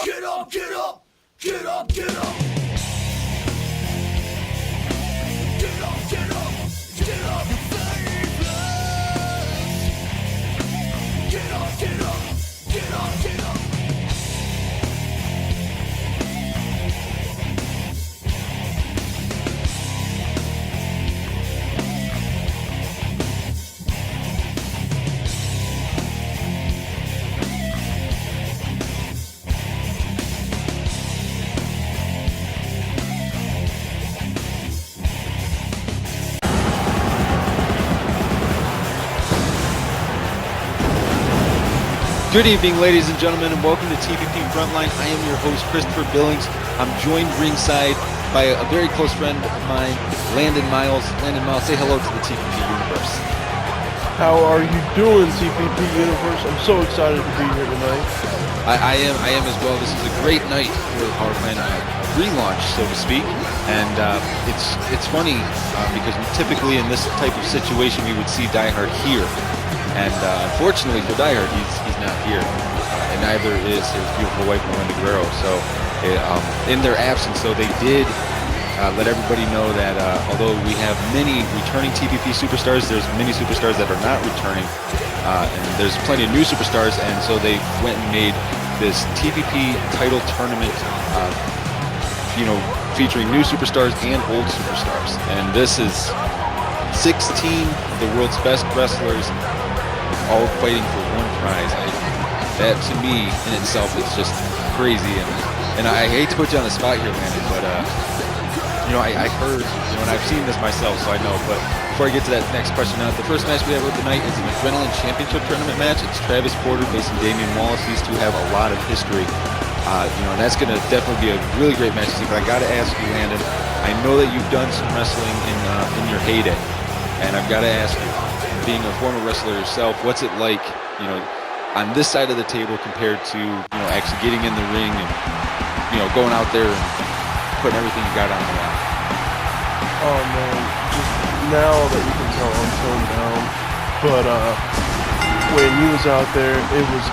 Get up, get up, get up, get up. Get up, get up, get up. Get up, get up, get up, get up. Good evening, ladies and gentlemen, and welcome to TPP Frontline. I am your host, Christopher Billings. I'm joined ringside by a very close friend of mine, Landon Miles. Landon Miles, say hello to the TPP universe. How are you doing, TPP universe? I'm so excited to be here tonight. I am as well. This is a great night for the Power Plant relaunch, so to speak. And it's funny because typically in this type of situation we would see Die Hard here. And unfortunately for Die Hard, he's not here, and neither is his beautiful wife, Melinda Guerrero. So in their absence, so they did let everybody know that although we have many returning TPP superstars, there's many superstars that are not returning, and there's plenty of new superstars, and so they went and made this TPP title tournament, featuring new superstars and old superstars. And this is 16 of the world's best wrestlers, all fighting for one prize. That to me in itself is just crazy, and I hate to put you on the spot here, Landon, but I heard, and I've seen this myself, so I know. But before I get to that next question, the first match we have of the night is an Adrenaline Championship Tournament match. It's Travis Porter facing Damian Wallace. These two have a lot of history, and that's going to definitely be a really great match. But I got to ask you, Landon, I know that you've done some wrestling in your heyday, and I've got to ask you, being a former wrestler yourself, what's it like, on this side of the table compared to, actually getting in the ring and, going out there and putting everything you got on the line? Oh man, just now that you can tell I'm toned down, but when you was out there, it was,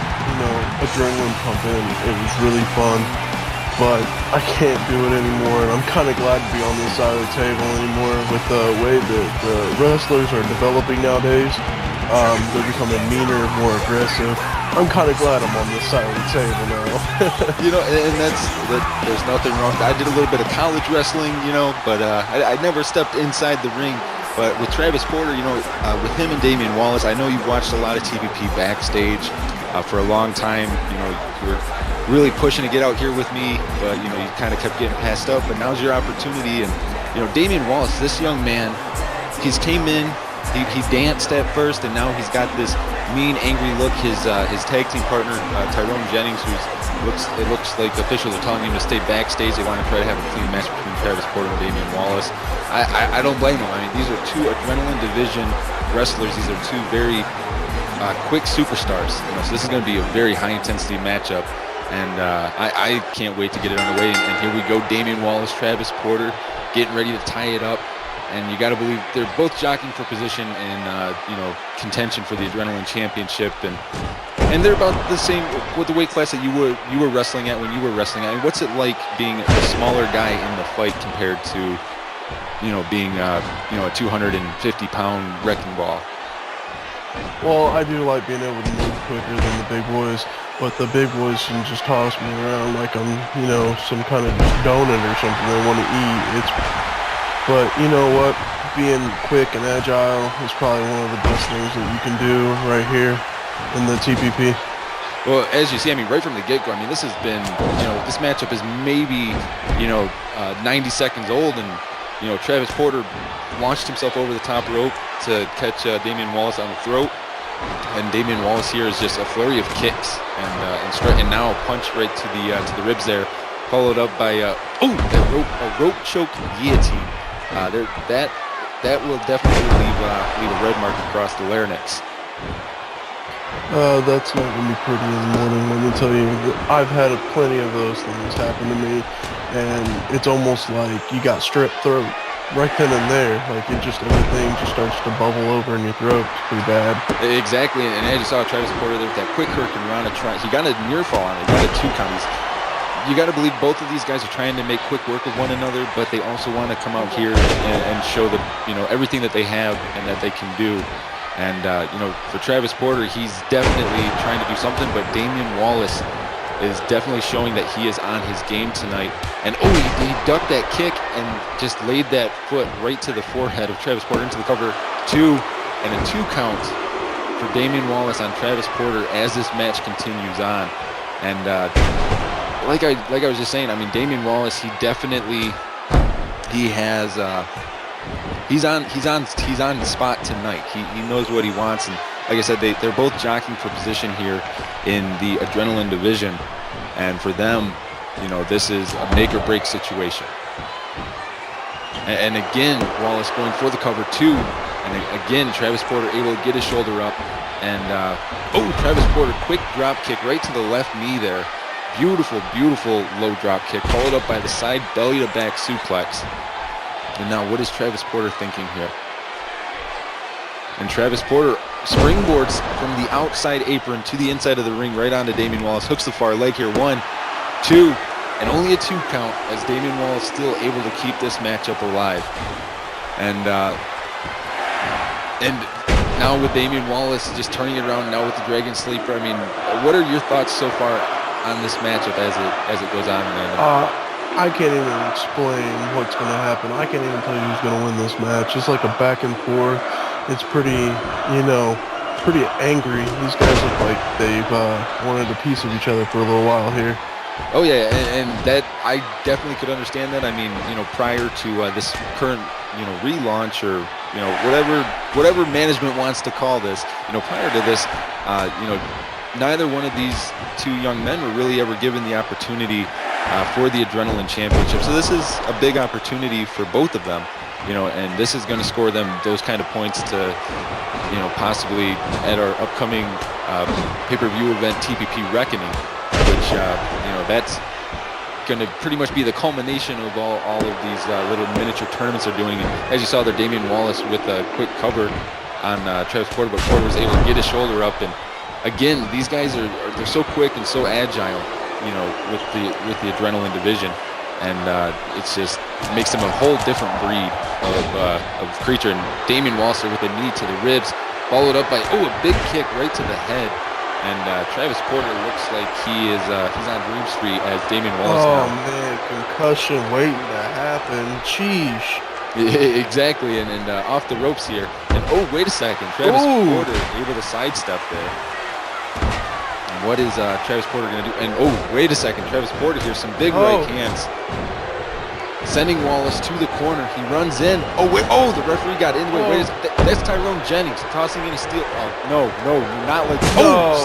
adrenaline pumping. It was really fun, but I can't do it anymore, and I'm kind of glad to be on this side of the table anymore with the way that the wrestlers are developing nowadays. They're becoming meaner, more aggressive. I'm kind of glad I'm on this side of the table now. And there's nothing wrong. I did a little bit of college wrestling, but I never stepped inside the ring. But with Travis Porter, with him and Damian Wallace, I know you've watched a lot of TPP backstage for a long time. You were really pushing to get out here with me, but you kind of kept getting passed up. But now's your opportunity. And Damian Wallace, this young man, he's came in. He danced at first, and now he's got this mean, angry look. His tag team partner, Tyrone Jennings, it looks like officials are telling him to stay backstage. They want to try to have a clean match between Travis Porter and Damian Wallace. I don't blame him. I mean, these are two Adrenaline Division wrestlers. These are two very quick superstars. So this is going to be a very high-intensity matchup, and I can't wait to get it underway. And here we go, Damian Wallace, Travis Porter, getting ready to tie it up. And you got to believe they're both jockeying for position and contention for the Adrenaline Championship, and they're about the same with the weight class that you were wrestling at when you were wrestling at. I mean, what's it like being a smaller guy in the fight compared to being a 250-pound wrecking ball? Well, I do like being able to move quicker than the big boys, but the big boys can just toss me around like I'm some kind of donut or something they want to eat. But you know what? Being quick and agile is probably one of the best things that you can do right here in the TPP. Well, as you see, right from the get-go, this has been, this matchup is maybe, 90 seconds old, and, Travis Porter launched himself over the top rope to catch Damian Wallace on the throat, and Damian Wallace here is just a flurry of kicks, and now a punch right to the ribs there, followed up by, a rope choke guillotine. That will definitely leave a red mark across the larynx. That's not going to be pretty in the morning, let me tell you. I've had plenty of those things happen to me, and it's almost like you got strep throat right then and there. Like everything just starts to bubble over in your throat. It's pretty bad. Exactly, and as you saw Travis Porter there with that quick Hurricane Rana, he got a near fall on it. He got a 2 count. you got to believe both of these guys are trying to make quick work of one another, but they also want to come out here and show the, everything that they have and that they can do. And, for Travis Porter, he's definitely trying to do something, but Damian Wallace is definitely showing that he is on his game tonight. And, he ducked that kick and just laid that foot right to the forehead of Travis Porter into the cover 2, and a 2 count for Damian Wallace on Travis Porter as this match continues on. And like I was just saying, I mean, Damian Wallace, he definitely has he's on the spot tonight. He knows what he wants, and like I said, they're both jockeying for position here in the Adrenaline division, and for them, this is a make or break situation. And again, Wallace going for the cover 2, and again, Travis Porter able to get his shoulder up, and Travis Porter, quick drop kick right to the left knee there. Beautiful, beautiful low drop kick, followed up by the side belly to back suplex. And now what is Travis Porter thinking here? And Travis Porter springboards from the outside apron to the inside of the ring right onto Damian Wallace. Hooks the far leg here. 1, 2, and only a 2 count as Damian Wallace still able to keep this matchup alive. And now with Damian Wallace just turning it around now with the Dragon Sleeper, I mean, what are your thoughts so far on this matchup as it goes on? I can't even explain what's going to happen. I can't even tell you who's going to win this match. It's like a back and forth. It's pretty, pretty angry. These guys look like they've wanted a piece of each other for a little while here. Oh yeah, and that I definitely could understand that. I mean, prior to this current, relaunch or whatever management wants to call this, prior to this, neither one of these 2 young men were really ever given the opportunity for the Adrenaline Championship. So this is a big opportunity for both of them, and this is going to score them those kind of points to, possibly at our upcoming pay-per-view event, TPP Reckoning, which, that's going to pretty much be the culmination of all of these little miniature tournaments they're doing. And as you saw there, Damian Wallace with a quick cover on Travis Porter, but Porter was able to get his shoulder up. And again, these guys they're so quick and so agile, with the Adrenaline division, and it's just makes them a whole different breed of creature. And Damian Wallace with a knee to the ribs, followed up by a big kick right to the head. And Travis Porter looks like he's on Dream Street as Damian Wallace now. Oh man, concussion waiting to happen. Sheesh. Exactly, and off the ropes here. And wait a second, Travis Porter able to sidestep there. And what is Travis Porter going to do? And wait a second, Travis Porter here, some big right hands. Sending Wallace to the corner. He runs in. The referee got in the way. Wait a second. That's Tyrone Jennings tossing in a steel. No, not like.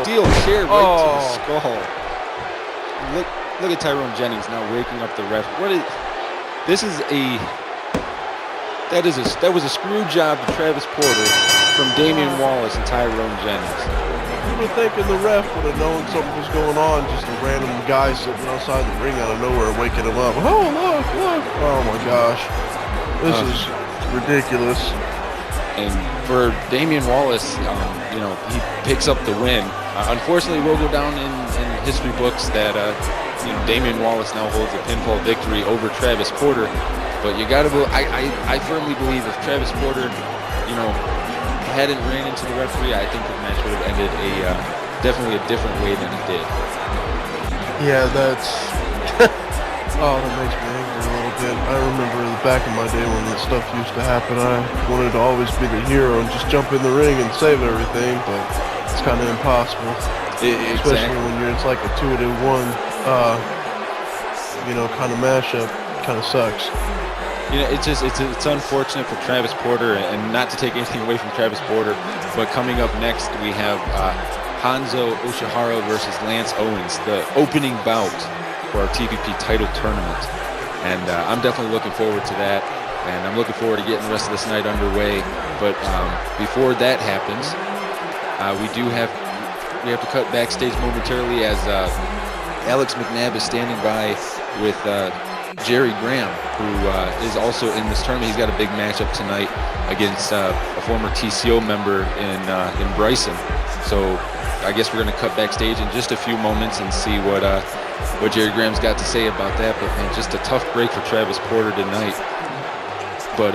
Steel chair right to the skull. Look at Tyrone Jennings now waking up the ref. That was a screw job to Travis Porter from Damian Wallace and Tyrone Jennings. You would think the ref would have known something was going on, just a random guy sitting outside the ring out of nowhere waking him up. Oh, look. Oh, my gosh. This is ridiculous. And for Damian Wallace, he picks up the win. Unfortunately, we'll go down in history books that, Damian Wallace now holds a pinfall victory over Travis Porter. But you got to believe, I firmly believe if Travis Porter, hadn't ran into the referee, I think the match would have ended definitely a different way than it did. Yeah, that's that makes me angry a little bit. I remember back in my day when that stuff used to happen, I wanted to always be the hero and just jump in the ring and save everything, but it's kind of impossible. Especially when it's like a 2-1, kind of mashup. Kind of sucks. It's unfortunate for Travis Porter, and not to take anything away from Travis Porter, but coming up next we have Hanzo Oshihara versus Lance Owens, the opening bout for our TPP title tournament. And I'm definitely looking forward to that, and I'm looking forward to getting the rest of this night underway. But before that happens, we have to cut backstage momentarily as Alex McNabb is standing by with Jerry Graham, who is also in this tournament. He's got a big matchup tonight against a former TCO member in Bryson. So I guess we're going to cut backstage in just a few moments and see what Jerry Graham's got to say about that. But man, just a tough break for Travis Porter tonight. But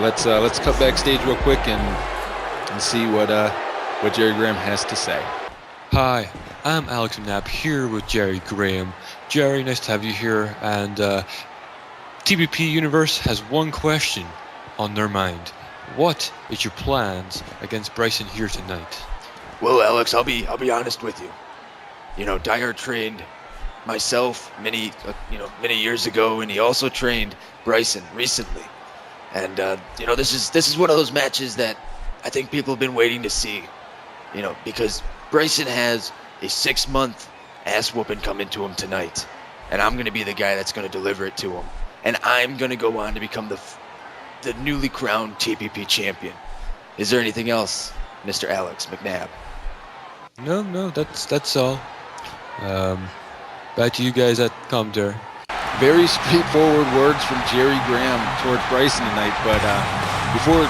let's cut backstage real quick and see what Jerry Graham has to say. Hi, I'm Alex Knapp here with Jerry Graham. Jerry, nice to have you here. And TPP Universe has one question on their mind. What is your plans against Bryson here tonight? Well, Alex, I'll be honest with you. You know, Dyer trained myself many years ago, and he also trained Bryson recently. And this is one of those matches that I think people have been waiting to see. You know, because Bryson has a 6-month ass whooping coming to him tonight, and I'm going to be the guy that's going to deliver it to him, and I'm going to go on to become the newly crowned TPP champion. Is there anything else, Mr. Alex McNabb? No, that's all. Back to you guys at commentary. Very straightforward words from Jerry Graham towards Bryson tonight. But before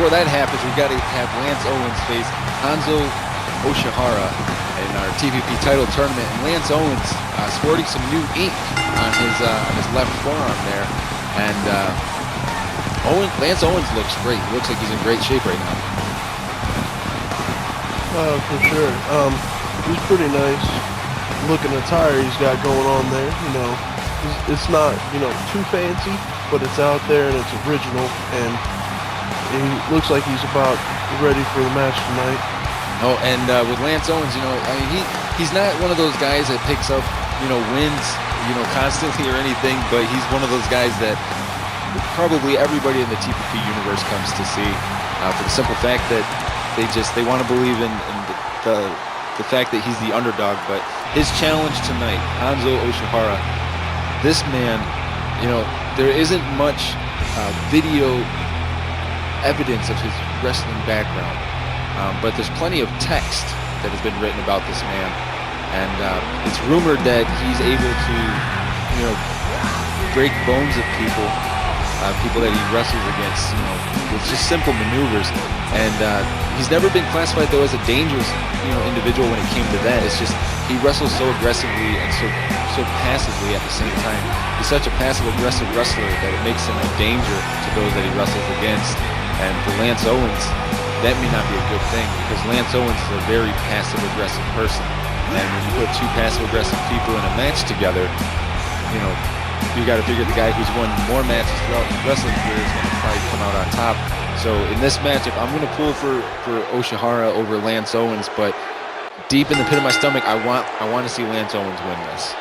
that happens, we've got to have Lance Owens face Hanzo Oshihara in our TPP title tournament. And Lance Owens sporting some new ink on his left forearm there. And Lance Owens looks great. He looks like he's in great shape right now. For sure. He's pretty nice looking attire he's got going on there. You know, it's not too fancy, but it's out there and it's original. And he looks like he's about ready for the match tonight. Oh, and with Lance Owens, I mean, he's not one of those guys that picks up wins constantly or anything, but he's one of those guys that probably everybody in the TPP universe comes to see for the simple fact that they want to believe in the fact that he's the underdog. But his challenge tonight, Hanzo Oshihara, this man, there isn't much video evidence of his wrestling background, but there's plenty of text that has been written about this man, and it's rumored that he's able to break bones of people that he wrestles against, with just simple maneuvers. And he's never been classified though as a dangerous, individual when it came to that. It's just he wrestles so aggressively and so passively at the same time. He's such a passive-aggressive wrestler that it makes him a danger to those that he wrestles against. And for Lance Owens, that may not be a good thing, because Lance Owens is a very passive-aggressive person. And when you put two passive-aggressive people in a match together, you got to figure the guy who's won more matches throughout his wrestling career is going to probably come out on top. So in this matchup, I'm going to pull for Oshihara over Lance Owens, but deep in the pit of my stomach, I want to see Lance Owens win this.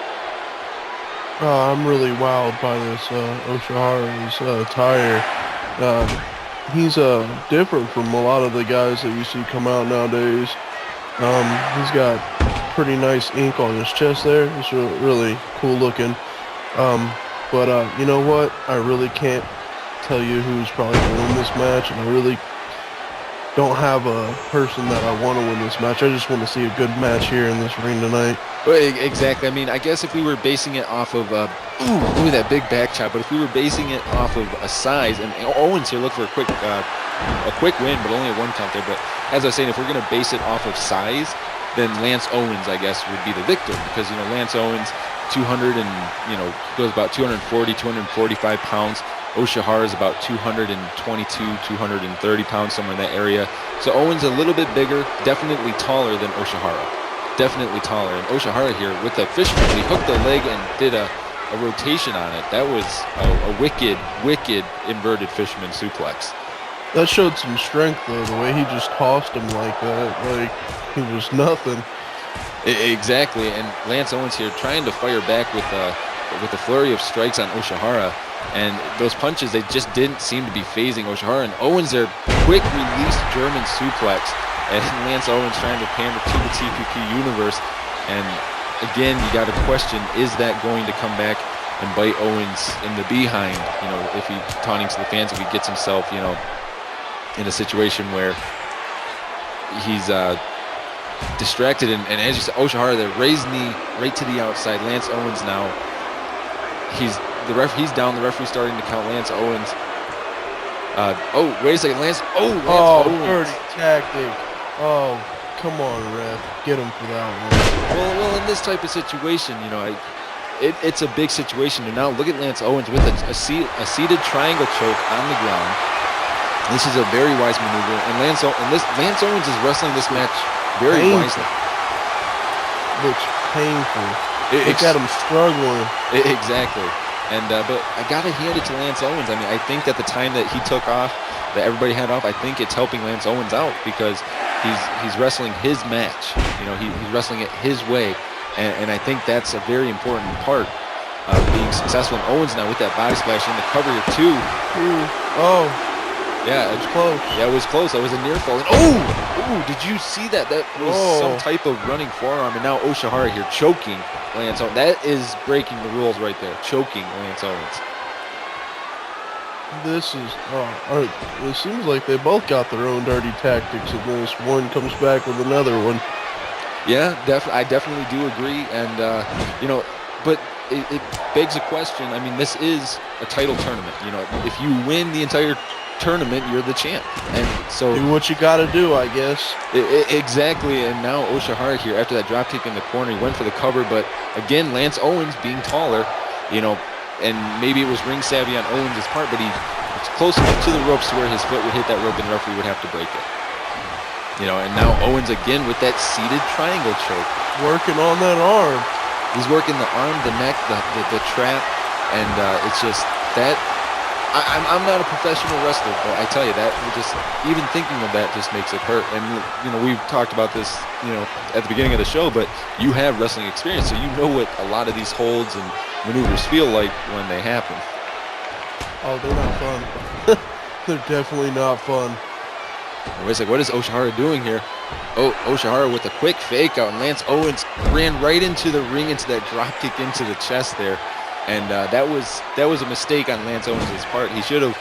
I'm really wowed by this Oshihara's attire. He's different from a lot of the guys that you see come out nowadays. He's got pretty nice ink on his chest there. It's really cool looking. But you know what? I really can't tell you who's probably going to win this match, and I really don't have a person that I want to win this match. I just want to see a good match here in this ring tonight. Well, exactly. I mean, I guess if we were basing it off of look at that big back chop. But if we were basing it off of a size, and Owens here look for a quick win, but only a 1 count there. But as I was saying, if we're going to base it off of size, then Lance Owens, I guess, would be the victor, because Lance Owens, 200 and goes about 240, 245 pounds. Oshihara is about 222, 230 pounds, somewhere in that area. So Owens a little bit bigger, definitely taller than Oshihara. Definitely taller. And Oshihara here with the fisherman, he hooked the leg and did a rotation on it. That was a wicked inverted fisherman suplex. That showed some strength though, the way he just tossed him like that, like he was nothing. Exactly, and Lance Owens here trying to fire back with a flurry of strikes on Oshihara, and those punches, they just didn't seem to be phasing Oshihara. And Owens there, quick release German suplex, and Lance Owens trying to pander to the TPP universe. And again, you got to question, is that going to come back and bite Owens in the behind? If he, taunting to the fans, if he gets himself, in a situation where he's distracted, and as you said, Oshihara there, raised knee right to the outside. Lance Owens now, he's down. The referee's starting to count Lance Owens. Wait a second, Lance Owens. Dirty tactic. Oh come on, ref, get him for that one. Well, in this type of situation, you know, it's a big situation. And now look at Lance Owens with a seated triangle choke on the ground. This is a very wise maneuver, and Lance Owens is wrestling this match very wisely. Looks painful. Look at him struggling. Exactly. And but I gotta hand it to Lance Owens. I mean, I think that the time that he took off, that everybody had off, I think it's helping Lance Owens out because he's wrestling his match. You know, he's wrestling it his way, and I think that's a very important part of being successful. And Owens now with that body splash in the cover here too. Oh. Yeah, It was close. Yeah, it was close. That was a near fall. And oh, did you see that? That was some type of running forearm. And now Oshihara here choking Lance Owens. That is breaking the rules right there. Choking Lance Owens. This is, it seems like they both got their own dirty tactics in this. One comes back with another one. Yeah, I definitely do agree. And, you know, but it begs a question. I mean, this is a title tournament. You know, if you win the entire tournament, you're the champ, and so do what you gotta do, I guess. Exactly. And now Oshihara here, after that drop kick in the corner, he went for the cover, but again, Lance Owens being taller, you know, and maybe it was ring savvy on Owens' part, but it's close enough to the ropes to where his foot would hit that rope and the referee would have to break it. You know, and now Owens again with that seated triangle choke, working on that arm. He's working the arm, the neck, the trap, and it's just that. I'm not a professional wrestler, but I tell you that just even thinking of that just makes it hurt. And you know, we've talked about this, you know, at the beginning of the show, but you have wrestling experience, so you know what a lot of these holds and maneuvers feel like when they happen. Oh, they're not fun. They're definitely not fun. And wait a second, what is Oshihara doing here? Oh, Oshihara with a quick fake out, and Lance Owens ran right into the ring, into that drop kick into the chest there. And that was a mistake on Lance Owens' part. He should have,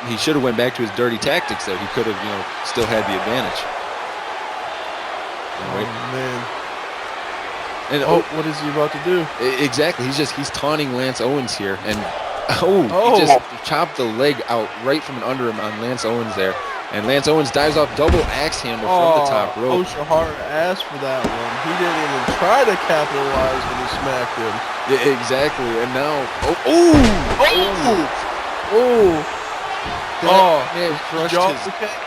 he should have went back to his dirty tactics there. He could have, you know, still had the advantage. Oh man! And what is he about to do? Exactly. He's taunting Lance Owens here, and he just chopped the leg out right from under him on Lance Owens there. And Lance Owens dives off double axe handle from the top rope. Oshihara asked for that one. He didn't even try to capitalize when he smacked him. Yeah, exactly. And now,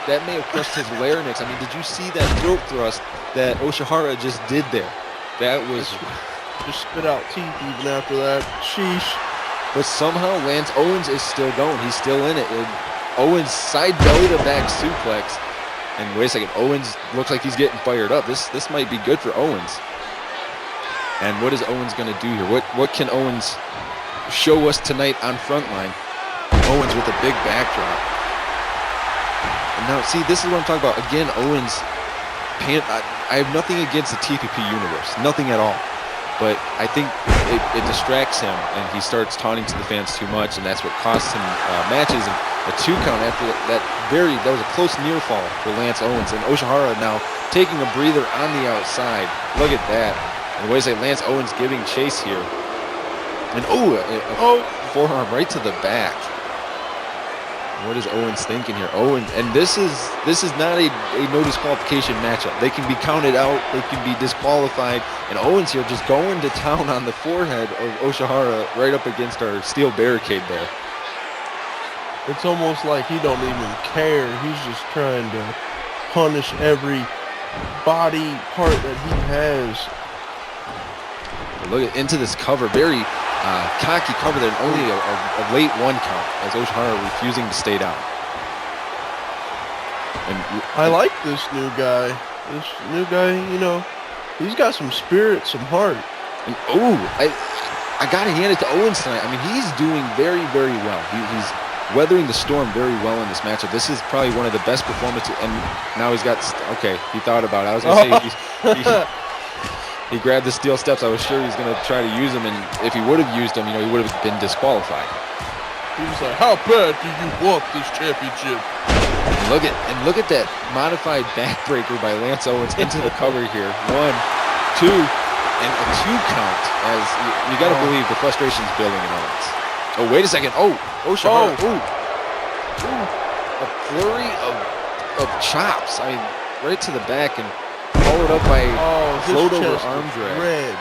that may have crushed his larynx. I mean, did you see that throat thrust that Oshihara just did there? That was just spit out teeth even after that. Sheesh. But somehow Lance Owens is still going. He's still in it. Owens side belly to back suplex. And wait a second, Owens looks like he's getting fired up. This might be good for Owens. And what is Owens going to do here? What can Owens show us tonight on Frontline? Owens with a big backdrop. And now, see, this is what I'm talking about. Again, Owens, I have nothing against the TPP universe. Nothing at all. But I think it distracts him, and he starts taunting to the fans too much, and that's what costs him matches. And a 2 count after that was a close near fall for Lance Owens. And Oshihara now taking a breather on the outside. Look at that. And what is it? Lance Owens giving chase here. And forearm right to the back. What is Owens thinking here? Owens, and this is not a no disqualification matchup. They can be counted out, they can be disqualified, and Owens here just going to town on the forehead of Oshihara right up against our steel barricade there. It's almost like he don't even care. He's just trying to punish every body part that he has. Look at into this cover, very cocky cover there, and only a late 1 count as Oshihara refusing to stay down. And I like this new guy. This new guy, you know, he's got some spirit, some heart. And I gotta hand it to Owens tonight. I mean, he's doing very, very well. He's weathering the storm very well in this matchup. This is probably one of the best performances. And now he's got he thought about it. I was gonna say he grabbed the steel steps. I was sure he was going to try to use them, and if he would have used them, you know, he would have been disqualified. He was like, "How bad do you want this championship?" Look at that modified backbreaker by Lance Owens into the cover here. 1, 2, and a 2 count. As you got to believe the frustration's building in Owens. Oh, wait a second. Oshihara. A flurry of chops. I mean, right to the back and followed up by Oh, float his over chest arm is drag. red.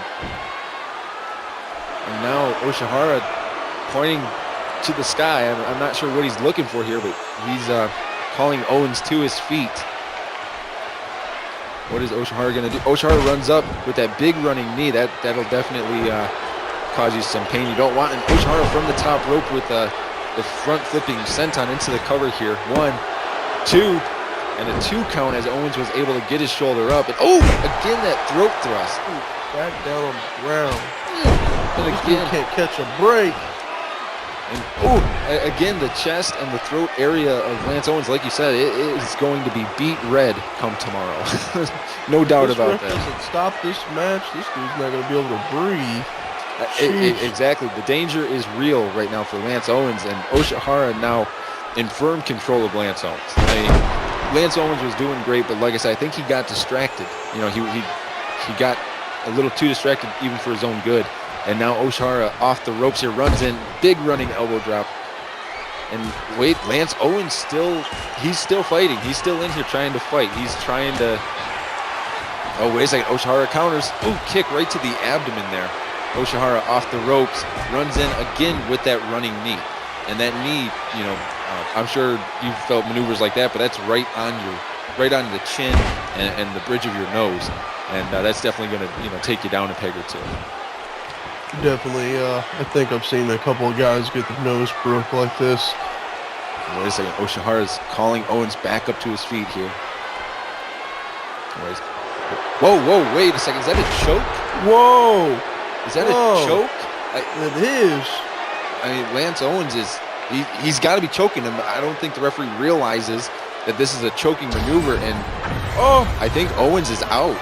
And now Oshihara pointing to the sky. I'm not sure what he's looking for here, but he's calling Owens to his feet. What is Oshihara going to do? Oshihara runs up with that big running knee. That'll definitely cause you some pain. You don't want an Oshihara from the top rope with the front flipping senton into the cover here. 1, 2, and a 2 count as Owens was able to get his shoulder up. And again that throat thrust. Back down on the ground. And This dude again, can't catch a break. and again the chest and the throat area of Lance Owens, like you said, it is going to be beat red come tomorrow. No doubt This about ref that. doesn't stop this match. This dude's not going to be able to breathe. Exactly. The danger is real right now for Lance Owens, and Oshihara now in firm control of Lance Owens. I mean, Lance Owens was doing great, but like I said, I think he got distracted. You know, he got a little too distracted even for his own good. And now Oshihara off the ropes here, runs in, big running elbow drop. And wait, Lance Owens he's still fighting. He's still in here trying to fight. He's trying to, oh, wait a second, Oshihara counters. Ooh, kick right to the abdomen there. Oshihara off the ropes, runs in again with that running knee. And that knee, you know, I'm sure you've felt maneuvers like that, but that's right on the chin and the bridge of your nose. And that's definitely going to, you know, take you down a peg or two. Definitely, I think I've seen a couple of guys get their nose broke like this. Wait a second, Oshihara's calling Owens back up to his feet here. Whoa, wait a second, is that a choke? Whoa! Is that Whoa. a choke? It is. I mean, Lance Owens he's got to be choking him. I don't think the referee realizes that this is a choking maneuver, and I think Owens is out.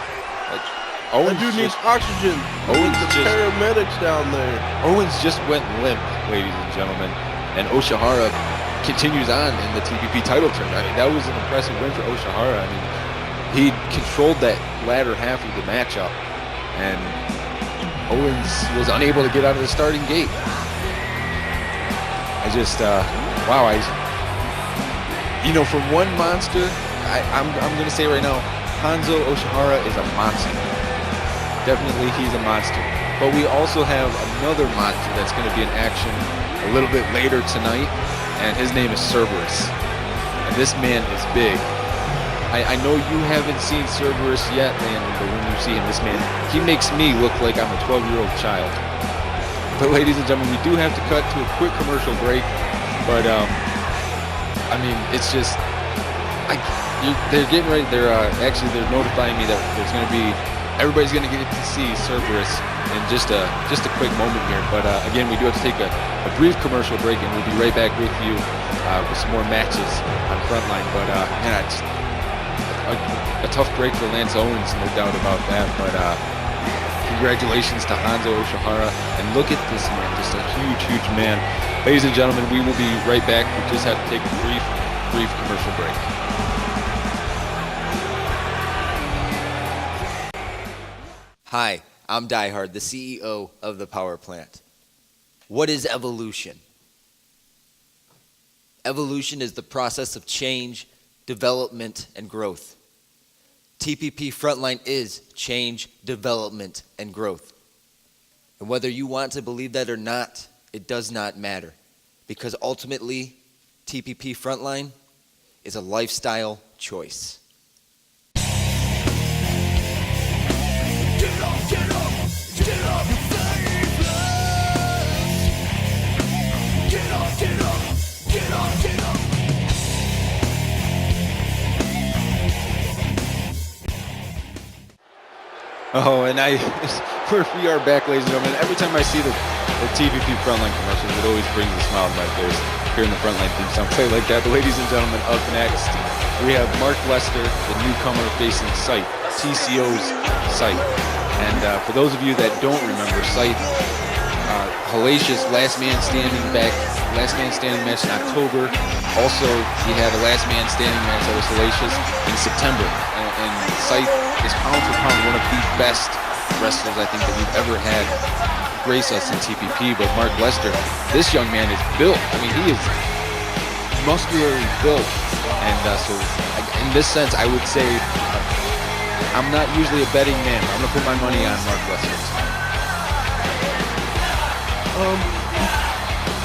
That dude needs oxygen. Owens The just paramedics down there. Owens just went limp, ladies and gentlemen, and Oshihara continues on in the TPP title turn. I mean, that was an impressive win for Oshihara. I mean, he controlled that latter half of the matchup, and Owens was unable to get out of the starting gate. Wow, you know, from one monster, I'm going to say right now, Hanzo Oshihara is a monster. Definitely, he's a monster. But we also have another monster that's going to be in action a little bit later tonight, and his name is Cerberus. And this man is big. I know you haven't seen Cerberus yet, Landon, but when you see him, this man, he makes me look like I'm a 12-year-old child. But ladies and gentlemen, we do have to cut to a quick commercial break. But, I mean, it's just, they're getting ready, they're notifying me that there's going to be, everybody's going to get to see Cerberus in just a quick moment here. But again, we do have to take a brief commercial break, and we'll be right back with you with some more matches on Frontline. But man, a tough break for Lance Owens, no doubt about that. But congratulations to Hanzo Oshihara, and look at this man, just a huge man. Ladies and gentlemen, we will be right back. We just have to take a brief commercial break. Hi, I'm Diehard, the CEO of the Power Plant. What is evolution? Evolution is the process of change, development, and growth. TPP Frontline is change, development, and growth. And whether you want to believe that or not, it does not matter. Because ultimately, TPP Frontline is a lifestyle choice. Oh, and we are back, ladies and gentlemen. Every time I see the TPP Frontline commercials, it always brings a smile to my face. Hearing the Frontline theme song play like that. But ladies and gentlemen, up next, we have Mark Lester, the newcomer facing Scythe, TCO's Scythe. And for those of you that don't remember, Scythe, hellacious last man standing match in October. Also, he had a last man standing match that was hellacious in September. And Scythe is pound for pound one of the best wrestlers I think that we've ever had grace us in TPP. But Mark Lester, this young man is built. I mean, he is muscularly built. And so in this sense, I would say I'm not usually a betting man. I'm going to put my money on Mark Lester.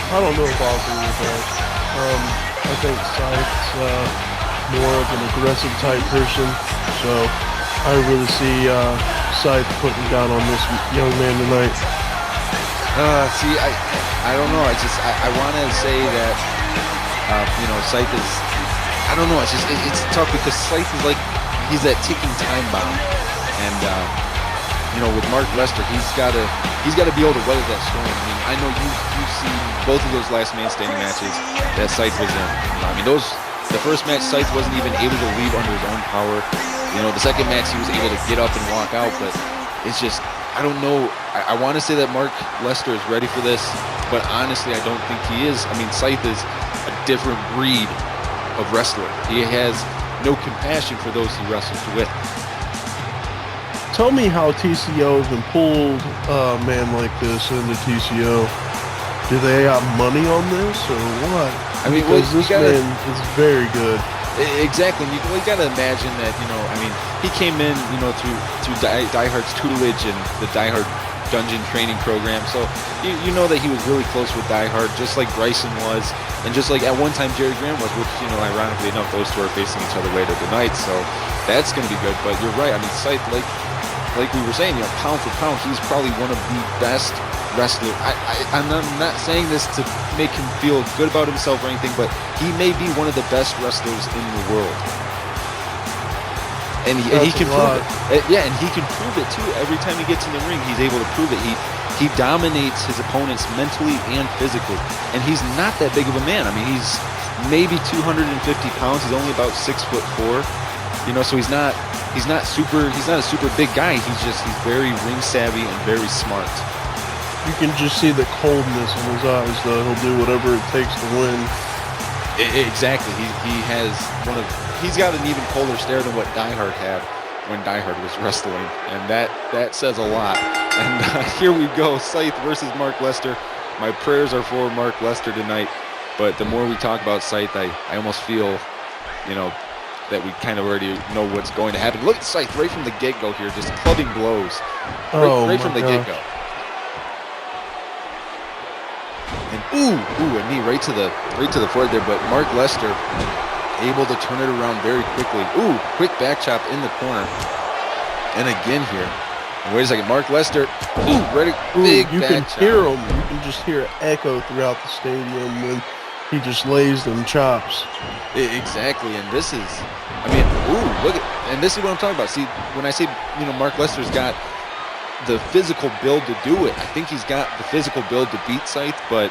I don't know if I'll agree with that. I think Scythe's more of an aggressive type person, so I really see Scythe putting down on this young man tonight. See, I don't know. I want to say that Scythe is. I don't know. It's tough because Scythe is like he's that ticking time bomb, and with Mark Lester, he's got to be able to weather that storm. I mean, I know you've seen both of those last man standing matches that Scythe was in. I mean, the first match Scythe wasn't even able to leave under his own power. The second match he was able to get up and walk out, but it's just I don't know. I want to say that Mark Lester is ready for this, but honestly, I don't think he is. I mean, Scythe is a different breed of wrestler. He has no compassion for those he wrestles with. Tell me how TCO even pulled a man like this into TCO. Do they have money on this or what? I mean, because this man is very good. Exactly. You got to imagine that, he came in, through Die Hard's tutelage and the Die Hard dungeon training program. So you know that he was really close with Die Hard, just like Bryson was, and just like at one time Jerry Graham was, which, ironically enough, those two are facing each other later tonight. So that's going to be good. But you're right. I mean, Scythe, like we were saying, pound for pound, he's probably one of the best wrestlers. I'm not saying this to make him feel good about himself or anything, but he may be one of the best wrestlers in the world. And he can prove it. Yeah, and he can prove it too. Every time he gets in the ring, he's able to prove it. He dominates his opponents mentally and physically. And he's not that big of a man. I mean, he's maybe 250 pounds. He's only about 6'4". So he's not a super big guy. He's very ring savvy and very smart. You can just see the coldness in his eyes, though. He'll do whatever it takes to win. Exactly. He's got an even colder stare than what Die Hard had when Die Hard was wrestling, and that says a lot. And here we go, Scythe versus Mark Lester. My prayers are for Mark Lester tonight, but the more we talk about Scythe, I almost feel, that we kind of already know what's going to happen. Look at Scythe right from the get-go here, just clubbing blows. Right from the get-go. And a knee right to the foot there, but Mark Lester able to turn it around very quickly. Quick back chop in the corner. And again here. And wait a second, Mark Lester. Big you back can chop. hear him. You can just hear it echo throughout the stadium when he just lays them chops. Exactly, and this is, look at, and this is what I'm talking about. See, when I say, Mark Lester's got the physical build to do it, I think he's got the physical build to beat Scythe, but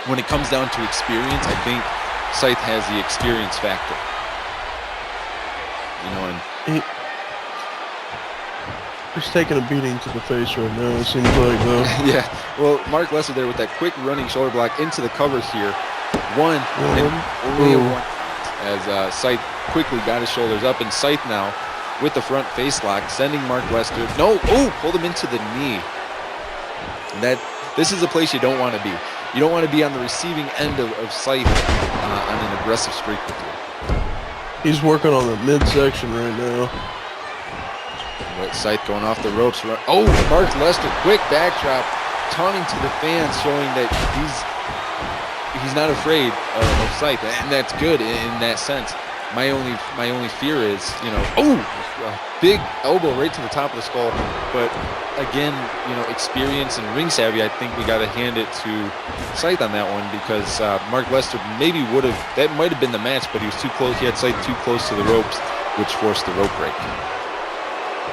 when it comes down to experience, I think Scythe has the experience factor. He's taking a beating to the face right now, it seems like, though. Yeah, well, Mark Lester there with that quick running shoulder block into the covers here. One. Only a one. As Scythe quickly got his shoulders up, and Scythe now with the front face lock, sending Mark Lester. Pulled him into the knee. And this is a place you don't want to be. You don't want to be on the receiving end of Scythe on an aggressive streak with you. He's working on the midsection right now. Scythe going off the ropes. Mark Lester, quick backdrop, taunting to the fans, showing that he's not afraid of Scythe, and that's good in that sense. My only fear is, big elbow right to the top of the skull. But again, experience and ring savvy, I think we got to hand it to Scythe on that one, because Mark Lester maybe that might have been the match, but he was too close. He had Scythe too close to the ropes, which forced the rope break.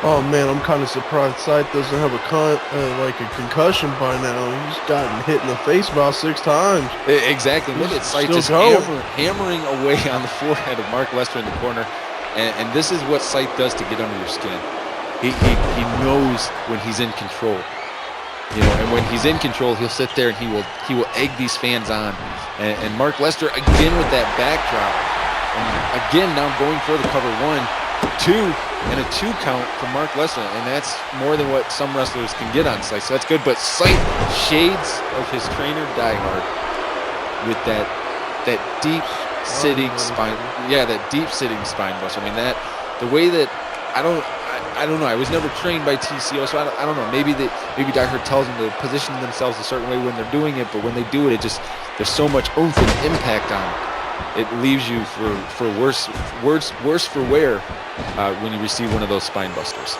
Oh man, I'm kind of surprised Scythe doesn't have a concussion by now. He's gotten hit in the face about 6 times. Exactly. Look at Scythe just hammering away on the forehead of Mark Lester in the corner. And this is what Scythe does to get under your skin. He knows when he's in control. And when he's in control, he'll sit there and he will egg these fans on. And Mark Lester again with that backdrop. And again now going for the cover 1, 2, and a 2 count from Mark Lester, and that's more than what some wrestlers can get on Scythe, so that's good. But Scythe, shades of his trainer Die Hard, with that deep sitting spine, that deep sitting spine buster. I mean, that the way that I don't know. I was never trained by TCO, so I don't know. Maybe Die Hard tells them to position themselves a certain way when they're doing it, but when they do it, there's so much oomph and impact on it. It leaves you for worse for wear when you receive one of those spine busters.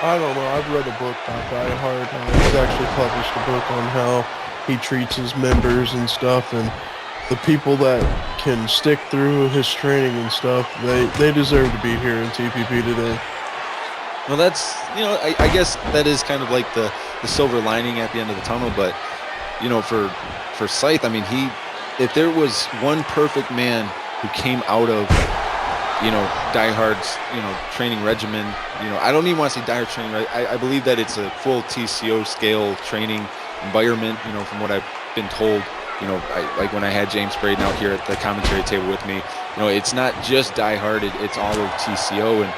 I don't know. I've read a book by Die Hard. He's actually published a book on how he treats his members and stuff, and the people that can stick through his training and stuff, they deserve to be here in TPP today. Well, that's, I guess that is kind of like the silver lining at the end of the tunnel, but, for Scythe, I mean, if there was one perfect man who came out of, Die Hard's, training regimen, I don't even want to say Die Hard training, I believe that it's a full TCO scale training environment, from what I've been told, like when I had James Braden out here at the commentary table with me, it's not just Die Hard, it's all of TCO, and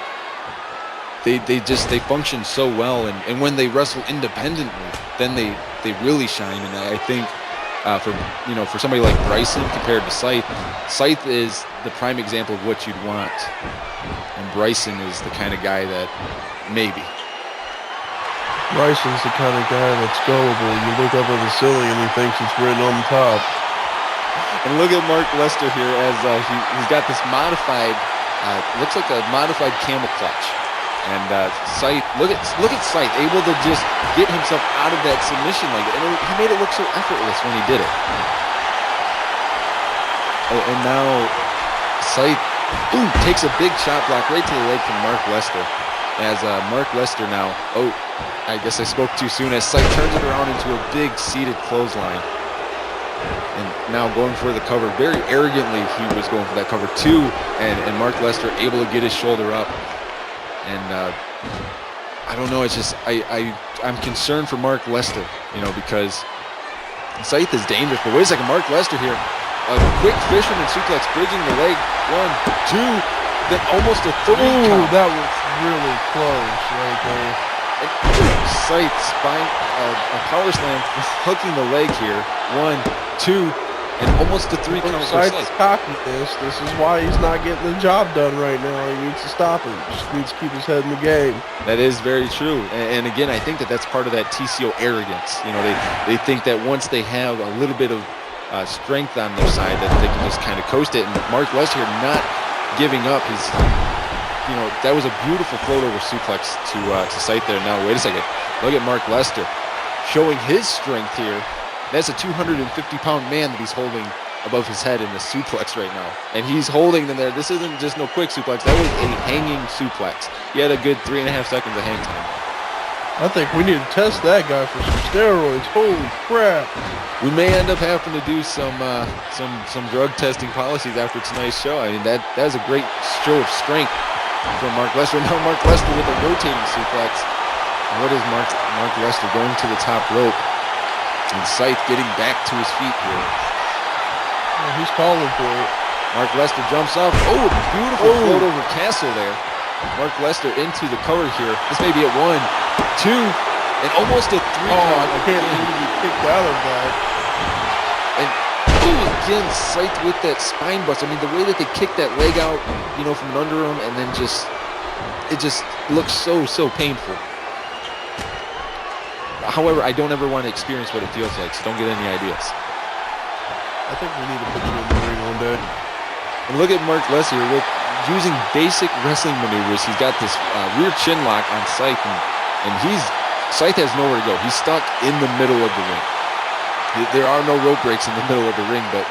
they function so well, and when they wrestle independently, then they really shine. And I think for somebody like Bryson compared to Scythe is the prime example of what you'd want, and Bryson is the kind of guy that maybe. Bryson's the kind of guy that's gullible. You look up at the ceiling and he thinks it's written on the top. And look at Mark Lester here as he's got this modified, looks like a modified camel clutch. And Scythe, look at Scythe, able to just get himself out of that submission like that. And he made it look so effortless when he did it. And now Scythe, takes a big shot block right to the leg from Mark Lester. As Mark Lester now, I guess I spoke too soon, as Scythe turns it around into a big seated clothesline. And now going for the cover, very arrogantly he was going for that cover too, and Mark Lester able to get his shoulder up. And I don't know, it's just, I'm concerned for Mark Lester, because Scythe is dangerous. But wait a second, Mark Lester here, a quick fisherman suplex, bridging the leg, 1, 2, then almost a 3 count. That was really close right there. And Scythe spine, a power slam, hooking the leg here, 1, 2, and almost a 3 count. Scythe's cockiness. This is why he's not getting the job done right now. He needs to stop it. He just needs to keep his head in the game. That is very true. And again, I think that's part of that TCO arrogance. They think that once they have a little bit of strength on their side, that they can just kind of coast it. And Mark Lester not giving up his, that was a beautiful float over suplex to Scythe there. Now, wait a second. Look at Mark Lester showing his strength here. That's a 250-pound man that he's holding above his head in the suplex right now. And he's holding them there. This isn't just no quick suplex. That was a hanging suplex. He had a good 3.5 seconds of hang time. I think we need to test that guy for some steroids. Holy crap. We may end up having to do some drug testing policies after tonight's show. I mean, that is a great show of strength from Mark Lester. Now Mark Lester with a rotating suplex. And what is Mark Lester going to the top rope? And Scythe getting back to his feet here. Yeah, he's calling for it. Mark Lester jumps off. Oh, beautiful float over Castle there. Mark Lester into the cover here. This may be at 1, 2, and almost a 3 count. I can't believe he kicked out of that. And again, Scythe with that spine bust. I mean, the way that they kicked that leg out, from under him, and then it just looks so painful. However, I don't ever want to experience what it feels like, so don't get any ideas. I think we need to put you in the ring one day. And look at Mark Lester with using basic wrestling maneuvers. He's got this rear chin lock on Scythe, and Scythe has nowhere to go. He's stuck in the middle of the ring. There are no rope breaks in the middle of the ring, but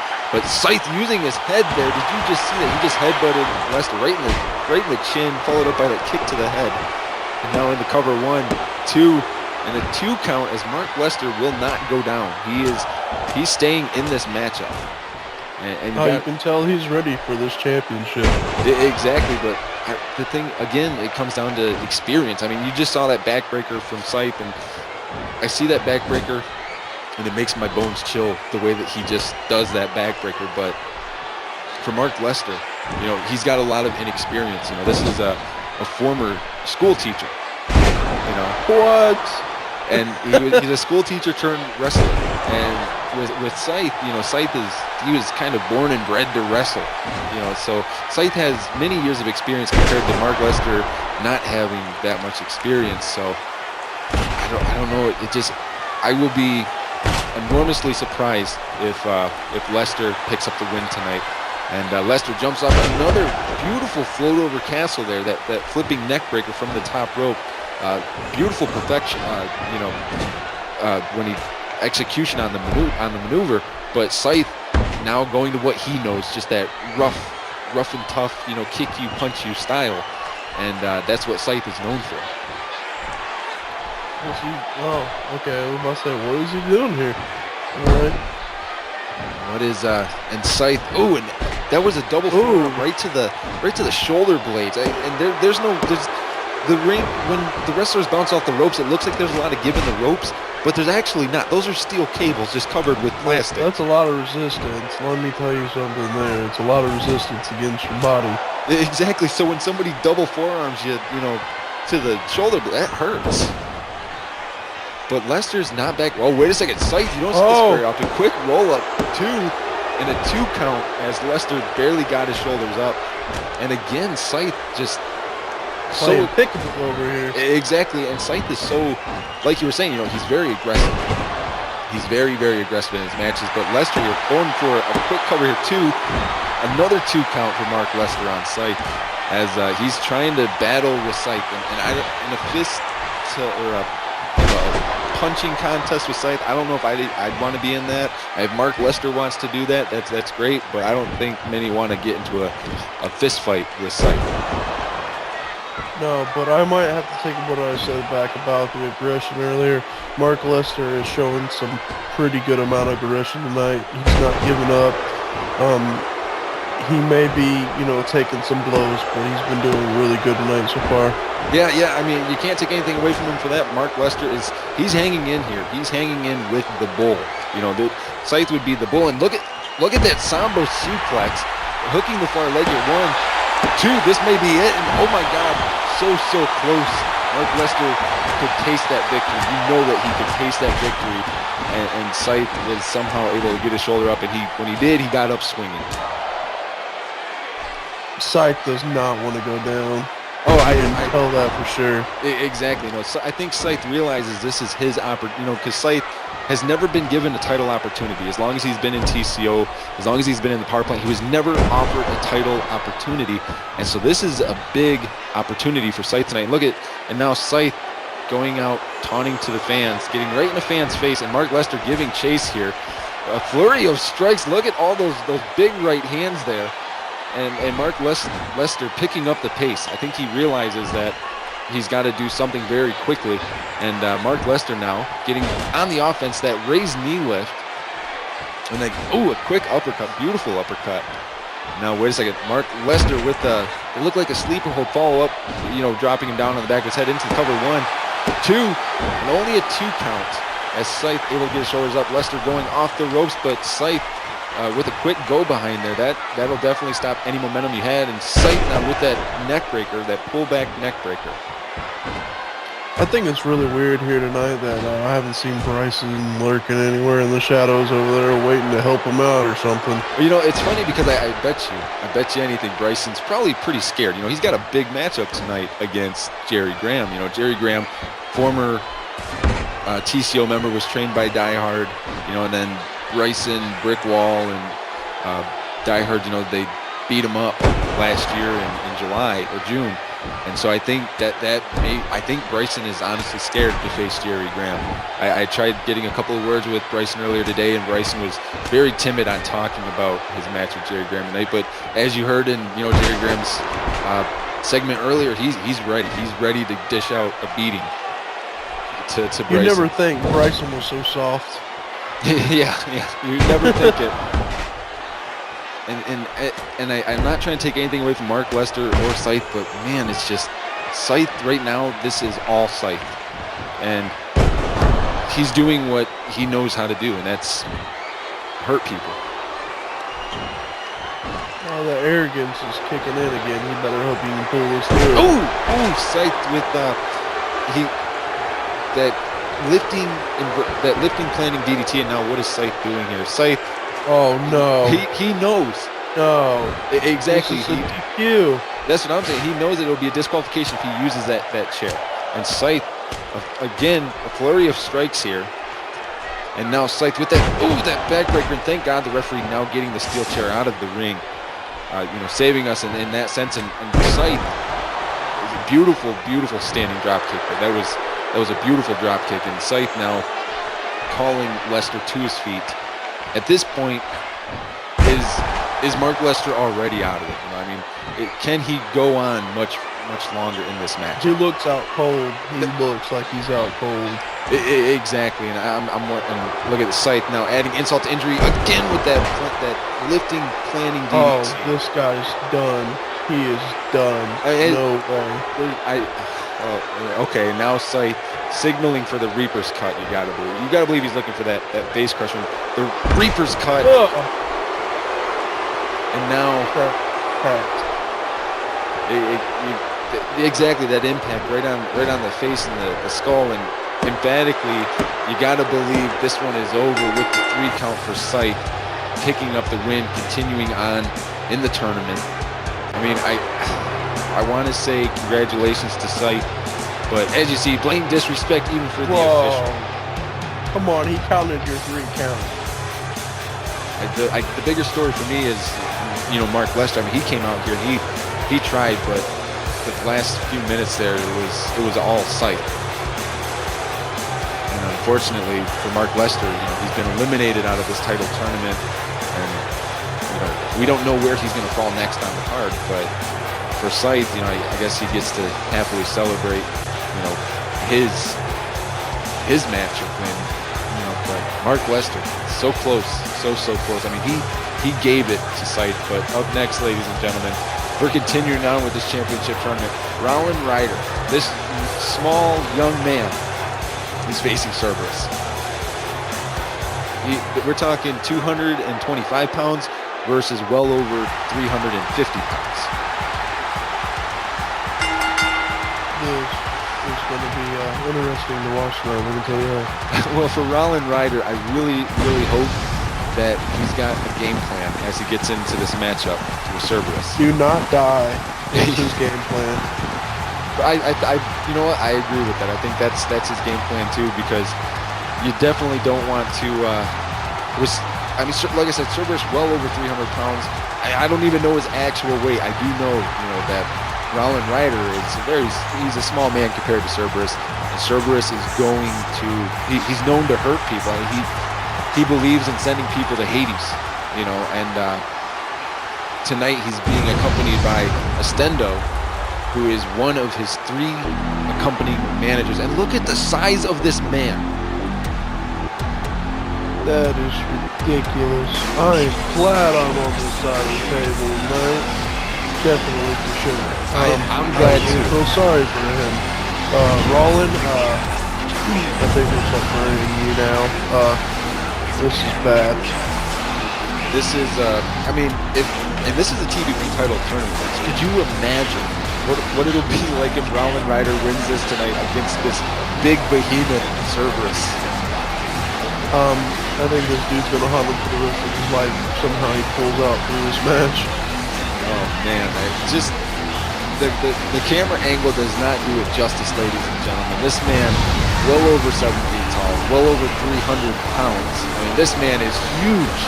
Scythe using his head there. Did you just see that? He just headbutted Lester right in the chin, followed up by that kick to the head. And now in the cover, 1, 2. And a 2 count as Mark Lester will not go down. He's staying in this matchup. And you can tell he's ready for this championship. Exactly, but the thing, again, it comes down to experience. I mean, you just saw that backbreaker from Scythe, and I see that backbreaker, and it makes my bones chill the way that he just does that backbreaker. But for Mark Lester, he's got a lot of inexperience. This is a former school teacher. What? And he's a school teacher turned wrestler. And with Scythe, Scythe he was kind of born and bred to wrestle. So Scythe has many years of experience compared to Mark Lester not having that much experience. So I don't know. I will be enormously surprised if Lester picks up the win tonight. And Lester jumps off another beautiful float over castle there, that flipping neck breaker from the top rope. Beautiful perfection, when he execution on the maneuver. But Scythe now going to what he knows, just that rough and tough, kick you, punch you style, and that's what Scythe is known for. Okay. I was about to say, what is he doing here? All right. What is and Scythe? Oh, and that was a double forearm right to the shoulder blades. And there's the ring when the wrestlers bounce off the ropes. It looks like there's a lot of give in the ropes, but there's actually not. Those are steel cables just covered with plastic. That's a lot of resistance. Let me tell you something there. It's a lot of resistance against your body. Exactly. So when somebody double forearms you, to the shoulder, that hurts. But Lester's not back. Oh, wait a second. Scythe, you don't see this very often. Quick roll up, 2, and a 2 count as Lester barely got his shoulders up. And again, Scythe just so pickable over here. Exactly. And Scythe is so, like you were saying, he's very aggressive. He's very, very aggressive in his matches. But Lester, you're going for a quick cover here, 2. Another 2 count for Mark Lester on Scythe as he's trying to battle with Scythe. And in a fist or a punching contest with Scythe, I don't know if I'd want to be in that. If Mark Lester wants to do that, that's great, but I don't think many want to get into a fist fight with Scythe. No, but I might have to take what I said back about the aggression earlier. Mark Lester is showing some pretty good amount of aggression tonight. He's not giving up. He may be, taking some blows, but he's been doing really good tonight so far. Yeah. I mean, you can't take anything away from him for that. Mark Lester he's hanging in here. He's hanging in with the bull. The Scythe would be the bull. And look at that Sambo suplex, hooking the far leg at 1, 2. This may be it. And oh my God, so close. Mark Lester could taste that victory. You know that he could taste that victory. And Scythe was somehow able to get his shoulder up. And when he did, he got up swinging. Scythe does not want to go down. Oh, I can tell that for sure. Exactly. No, so I think Scythe realizes this is his opportunity. Because Scythe has never been given a title opportunity. As long as he's been in TCO, as long as he's been in the power plant, he was never offered a title opportunity. And so this is a big opportunity for Scythe tonight. And now Scythe going out, taunting to the fans, getting right in the fans' face, and Mark Lester giving chase here. A flurry of strikes. Look at all those big right hands there. And Mark Lester picking up the pace. I think he realizes that he's got to do something very quickly. And Mark Lester now getting on the offense, that raised knee lift. And a quick uppercut, beautiful uppercut. Now, wait a second. Mark Lester with it looked like a sleeper hold follow-up, dropping him down on the back of his head into the cover. 1, 2, and only a 2 count as Scythe able to get his shoulders up. Lester going off the ropes, but Scythe with a quick go behind there, that'll definitely stop any momentum he had. And Scythe now with that neck breaker, that pullback neck breaker. I think it's really weird here tonight that I haven't seen Bryson lurking anywhere in the shadows over there waiting to help him out or something. It's funny because I bet you anything Bryson's probably pretty scared. He's got a big matchup tonight against Jerry Graham. Jerry Graham, former TCO member, was trained by Die Hard, and then Bryson, Brickwall, and Die Hard, they beat him up last year in July or June. And so I think I think Bryson is honestly scared to face Jerry Graham. I tried getting a couple of words with Bryson earlier today, and Bryson was very timid on talking about his match with Jerry Graham tonight. But as you heard in Jerry Graham's segment earlier, he's ready. He's ready to dish out a beating to Bryson. You never think Bryson was so soft. yeah, you never think it. And I'm not trying to take anything away from Mark Lester or Scythe, but man, it's just Scythe right now. This is all Scythe, and he's doing what he knows how to do, and that's hurt people. Oh, the arrogance is kicking in again. He better hope he can pull this through. Oh, Scythe with that lifting planning DDT, and now what is Scythe doing here? Scythe, Oh no. he knows. No. Exactly. This is a DQ. That's what I'm saying. He knows that it'll be a disqualification if he uses that chair. And Scythe, again, a flurry of strikes here. And now Scythe with that backbreaker. And thank God the referee now getting the steel chair out of the ring, saving us in that sense. And Scythe is a beautiful, beautiful standing drop kick. That was a beautiful drop kick. And Scythe now calling Lester to his feet. At this point, is Mark Lester already out of it? I mean, can he go on much longer in this match? He looks out cold. He looks like he's out cold. Exactly, and I'm look at the Scythe now adding insult to injury again with that lifting planning DDT. Oh, this guy's done. He is done. No way. Okay, now Scythe signaling for the Reaper's cut. You gotta believe he's looking for that base crusher. The Reaper's cut. And now, exactly that impact right on the face and the skull, and emphatically, you gotta believe this one is over with the 3 count for Scythe, picking up the win, continuing on in the tournament. I mean, I want to say congratulations to Scythe, but as you see, blatant disrespect even for the official. Come on, he counted your 3 counts. The bigger story for me is, Mark Lester. I mean, he came out here, he tried, but the last few minutes there, it was all Scythe. And unfortunately for Mark Lester, he's been eliminated out of this title tournament, and we don't know where he's going to fall next on the card. But for Scythe, I guess he gets to happily celebrate, his matchup win. But Mark Lester, so close, so close. I mean, he gave it to Scythe. But up next, ladies and gentlemen, we're continuing on with this championship tournament. Rollin Ryder, this small young man, is facing Cerberus. We're talking 225 pounds versus well over 350 pounds. It's going to be interesting to watch now, let me tell you that. Well, for Rollin Ryder, I really, really hope that he's got a game plan as he gets into this matchup with Cerberus. Do not die. That's his game plan. You know what? I agree with that. I think that's his game plan too, because you definitely don't want to. Like I said, Cerberus well over 300 pounds. I don't even know his actual weight. I do know, that Rollin Ryder he's a small man compared to Cerberus, and Cerberus is going to. He's known to hurt people. I mean, he believes in sending people to Hades, and tonight he's being accompanied by Estendo, who is one of his 3 accompanying managers. And look at the size of this man. That is ridiculous. I am glad I'm on this side of the table tonight. Definitely for sure. I'm glad I too. feel sorry for him. Rollin, I think we're separating you now. This is bad. This is, if this is a TPP title tournament, could you imagine what it'll be like if Rollin Ryder wins this tonight against this big behemoth Cerberus? I think this dude's gonna hunt him for the rest of his life. Somehow he pulls out through this match. Oh man, the camera angle does not do it justice, ladies and gentlemen. This man, well over 7 feet tall, well over 300 pounds. I mean, this man is huge.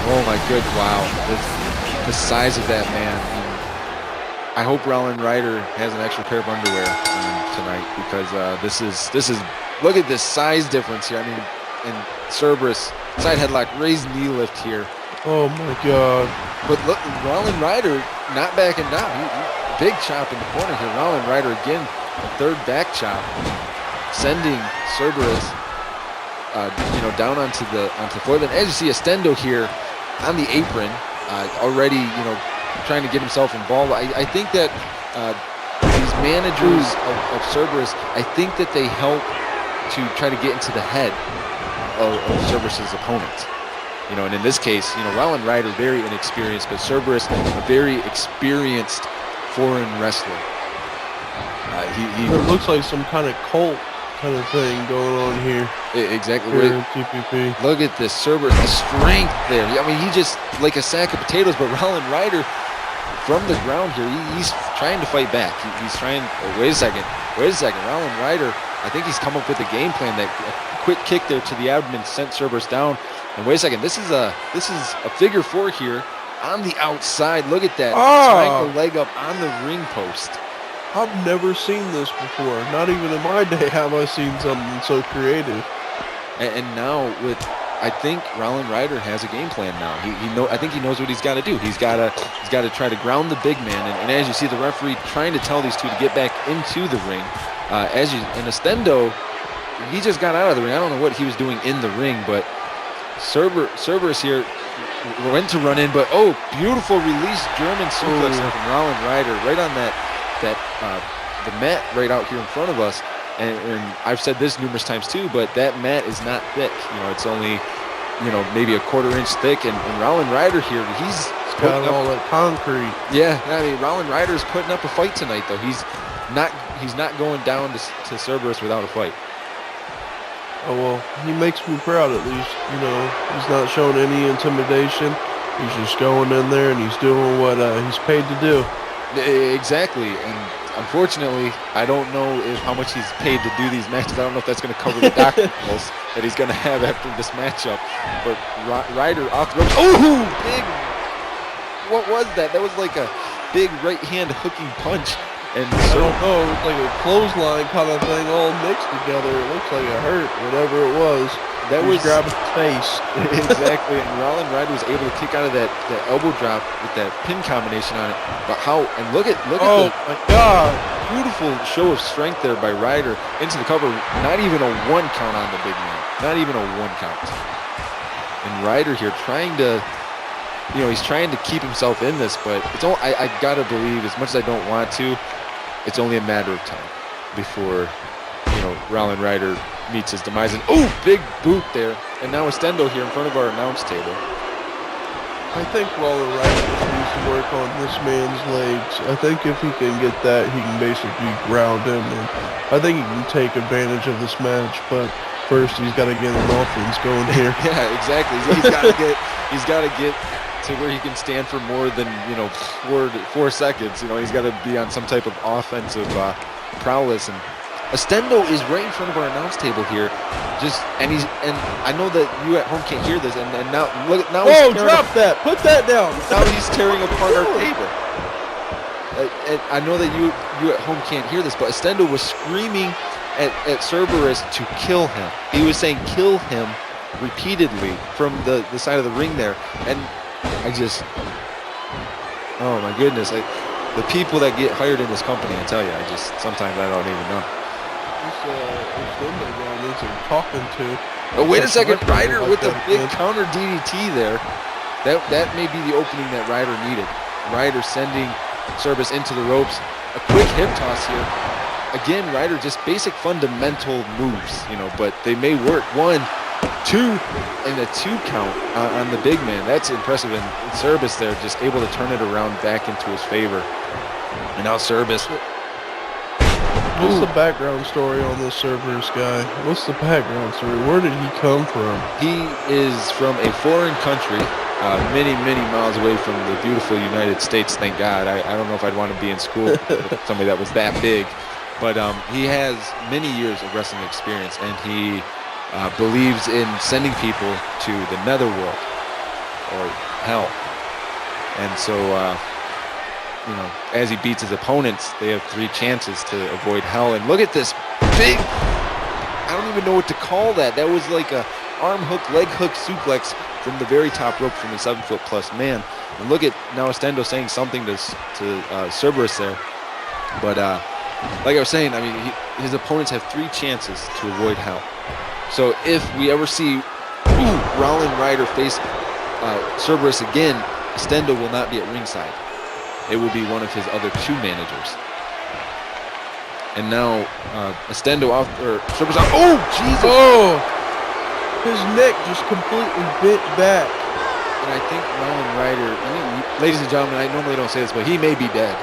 Oh my good, wow. The size of that man. I hope Rollin Ryder has an extra pair of underwear tonight, because this is look at this size difference here. I mean, in Cerberus, side headlock, raised knee lift here. Oh my God. But look, Rollin Ryder not backing down. Big chop in the corner here. Rollin Ryder again, third back chop, sending Cerberus down onto the floor. Then as you see, Estendo here on the apron, already trying to get himself involved. I think that these managers of Cerberus, I think that they help to try to get into the head of Cerberus's opponent. And in this case, Rollin Ryder very inexperienced, but Cerberus a very experienced foreign wrestler. It looks like some kind of cult kind of thing going on here. Exactly. Here in TPP. Look at this Cerberus, the strength there. I mean, he just like a sack of potatoes. But Rollin Ryder, from the ground here, he's trying to fight back. He's trying. Oh, wait a second. Rollin Ryder, I think he's come up with a game plan. That a quick kick there to the abdomen sent Cerberus down. And wait a second. This is a figure four here on the outside. Look at that. Tying the leg up on the ring post. I've never seen this before. Not even in my day have I seen something so creative. And now I think Rollin Ryder has a game plan now. I think he knows what he's got to do. He's got to try to ground the big man. And as you see the referee trying to tell these two to get back into the ring. And Estendo, he just got out of the ring. I don't know what he was doing in the ring, but Cerberus here went to run in. But beautiful release German suplex from Rollin Ryder right on the mat right out here in front of us. And I've said this numerous times too, but that mat is not thick. It's only, maybe a quarter inch thick. And Rollin Ryder here, he's got all that concrete. Yeah, I mean, Rollin Ryder's putting up a fight tonight, though. He's not going down to Cerberus without a fight. Oh, well, he makes me proud at least. He's not showing any intimidation. He's just going in there and he's doing what he's paid to do. Exactly, and unfortunately, I don't know how much he's paid to do these matches. I don't know if that's going to cover the doctor bills that he's going to have after this matchup. But Ryder off the ropes. Oh, big! What was that? That was like a big right hand hooking punch. And I don't know. It's like a clothesline kind of thing, all mixed together. It looks like it hurt, whatever it was. That was grabbing his face. Exactly, and Rollin Ryder was able to kick out of that elbow drop with that pin combination on it. But look at my God, beautiful show of strength there by Ryder into the cover. Not even a one count on the big man. Not even a one count. And Ryder here trying to, he's trying to keep himself in this, but it's all I gotta believe, as much as I don't want to, it's only a matter of time before Rollin Ryder meets his demise. And big boot there. And now Estendo here in front of our announce table. I think Rollin Ryder needs to work on this man's legs. I think if he can get that, he can basically ground him. And I think he can take advantage of this match. But first, he's got to get an offense going here. Yeah, exactly. He's got to get to where he can stand for more than 4 seconds. He's got to be on some type of offensive prowess. And Estendo is right in front of our announce table here, and I know that you at home can't hear this, and now look now. Whoa! Drop that! Put that down! Now he's tearing apart our table. And I know that you at home can't hear this, but Estendo was screaming at Cerberus to kill him. He was saying "kill him" repeatedly from the side of the ring there, and oh my goodness, the people that get hired in this company, I tell you, sometimes I don't even know. Guy needs him talking to. Oh, wait a second, Ryder with the big counter DDT there. That may be the opening that Ryder needed. Ryder sending Cerberus into the ropes. A quick hip toss here. Again, Ryder just basic fundamental moves, but they may work. 1, 2, and a 2 count on the big man. That's impressive. And Cerberus there just able to turn it around back into his favor. And now Cerberus. What's the background story on this Cerberus guy? What's the background story? Where did he come from? He is from a foreign country, many, many miles away from the beautiful United States, thank God. I don't know if I'd want to be in school with somebody that was that big. But he has many years of wrestling experience, and he believes in sending people to the netherworld, or hell. And so, as he beats his opponents, they have 3 chances to avoid hell. And look at this big, I don't even know what to call that. That was like a arm hook, leg hook suplex from the very top rope from a 7-foot-plus man. And look at now Estendo saying something to Cerberus there. But like I was saying, I mean, his opponents have 3 chances to avoid hell. So if we ever see Rollin Ryder face Cerberus again, Estendo will not be at ringside. It will be one of his other 2 managers. And now Estendo off, or Cerberus off. Oh, Jesus! Oh! His neck just completely bent back. And I think Rollin Ryder, ladies and gentlemen, I normally don't say this, but he may be dead.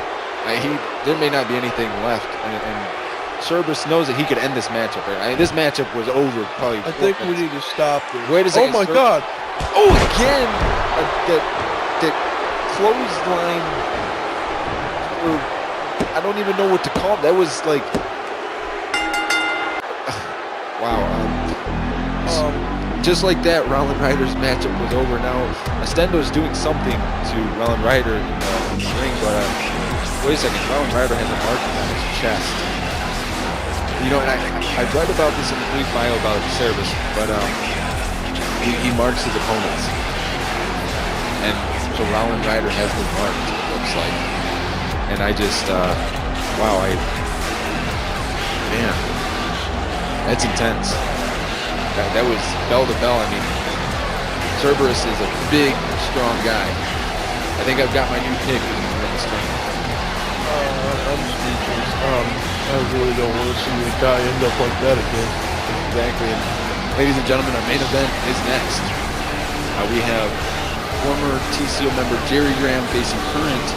there may not be anything left, and Cerberus knows that he could end this matchup. Right? I mean, this matchup was over probably. I think we need to stop this. Wait a second. Oh my God! Oh, again! That clothesline. Or, I don't even know what to call it. That was like. Wow. Just like that, Rollin Ryder's matchup was over. Now, Estendo's doing something to Rollin Ryder in the ring, but wait a second. Rollin Ryder has a mark on his chest. You know, and I read about this in the brief bio about Cerberus, but he marks his opponents. And so Rollin Ryder has been marked, it looks like. And I just, wow, man, that's intense. That was bell to bell. I mean, Cerberus is a big, strong guy. I think I've got my new pick in the screen. I'm speechless. I really don't want to see the guy end up like that again. Exactly. And ladies and gentlemen, our main event is next. We have former TCO member Jerry Graham facing current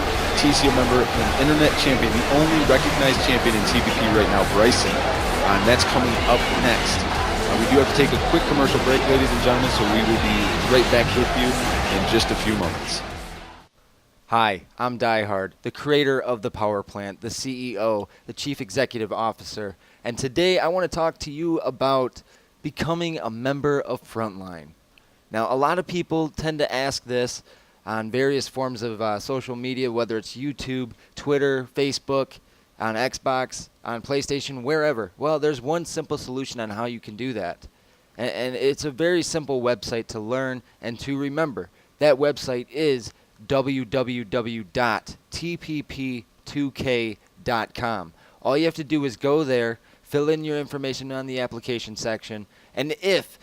TCO member and internet champion, the only recognized champion in TPP right now, Bryson. And that's coming up next. We do have to take a quick commercial break, ladies and gentlemen, so we will be right back with you in just a few moments. Hi, I'm Die Hard, the creator of the Power Plant, the CEO, the Chief Executive Officer, and today I want to talk to you about becoming a member of Frontline. Now, a lot of people tend to ask this on various forms of social media, whether it's YouTube, Twitter, Facebook, on Xbox, on PlayStation, wherever. Well, there's one simple solution on how you can do that. And it's a very simple website to learn and to remember. That website is www.tpp2k.com. All you have to do is go there, fill in your information on the application section, and if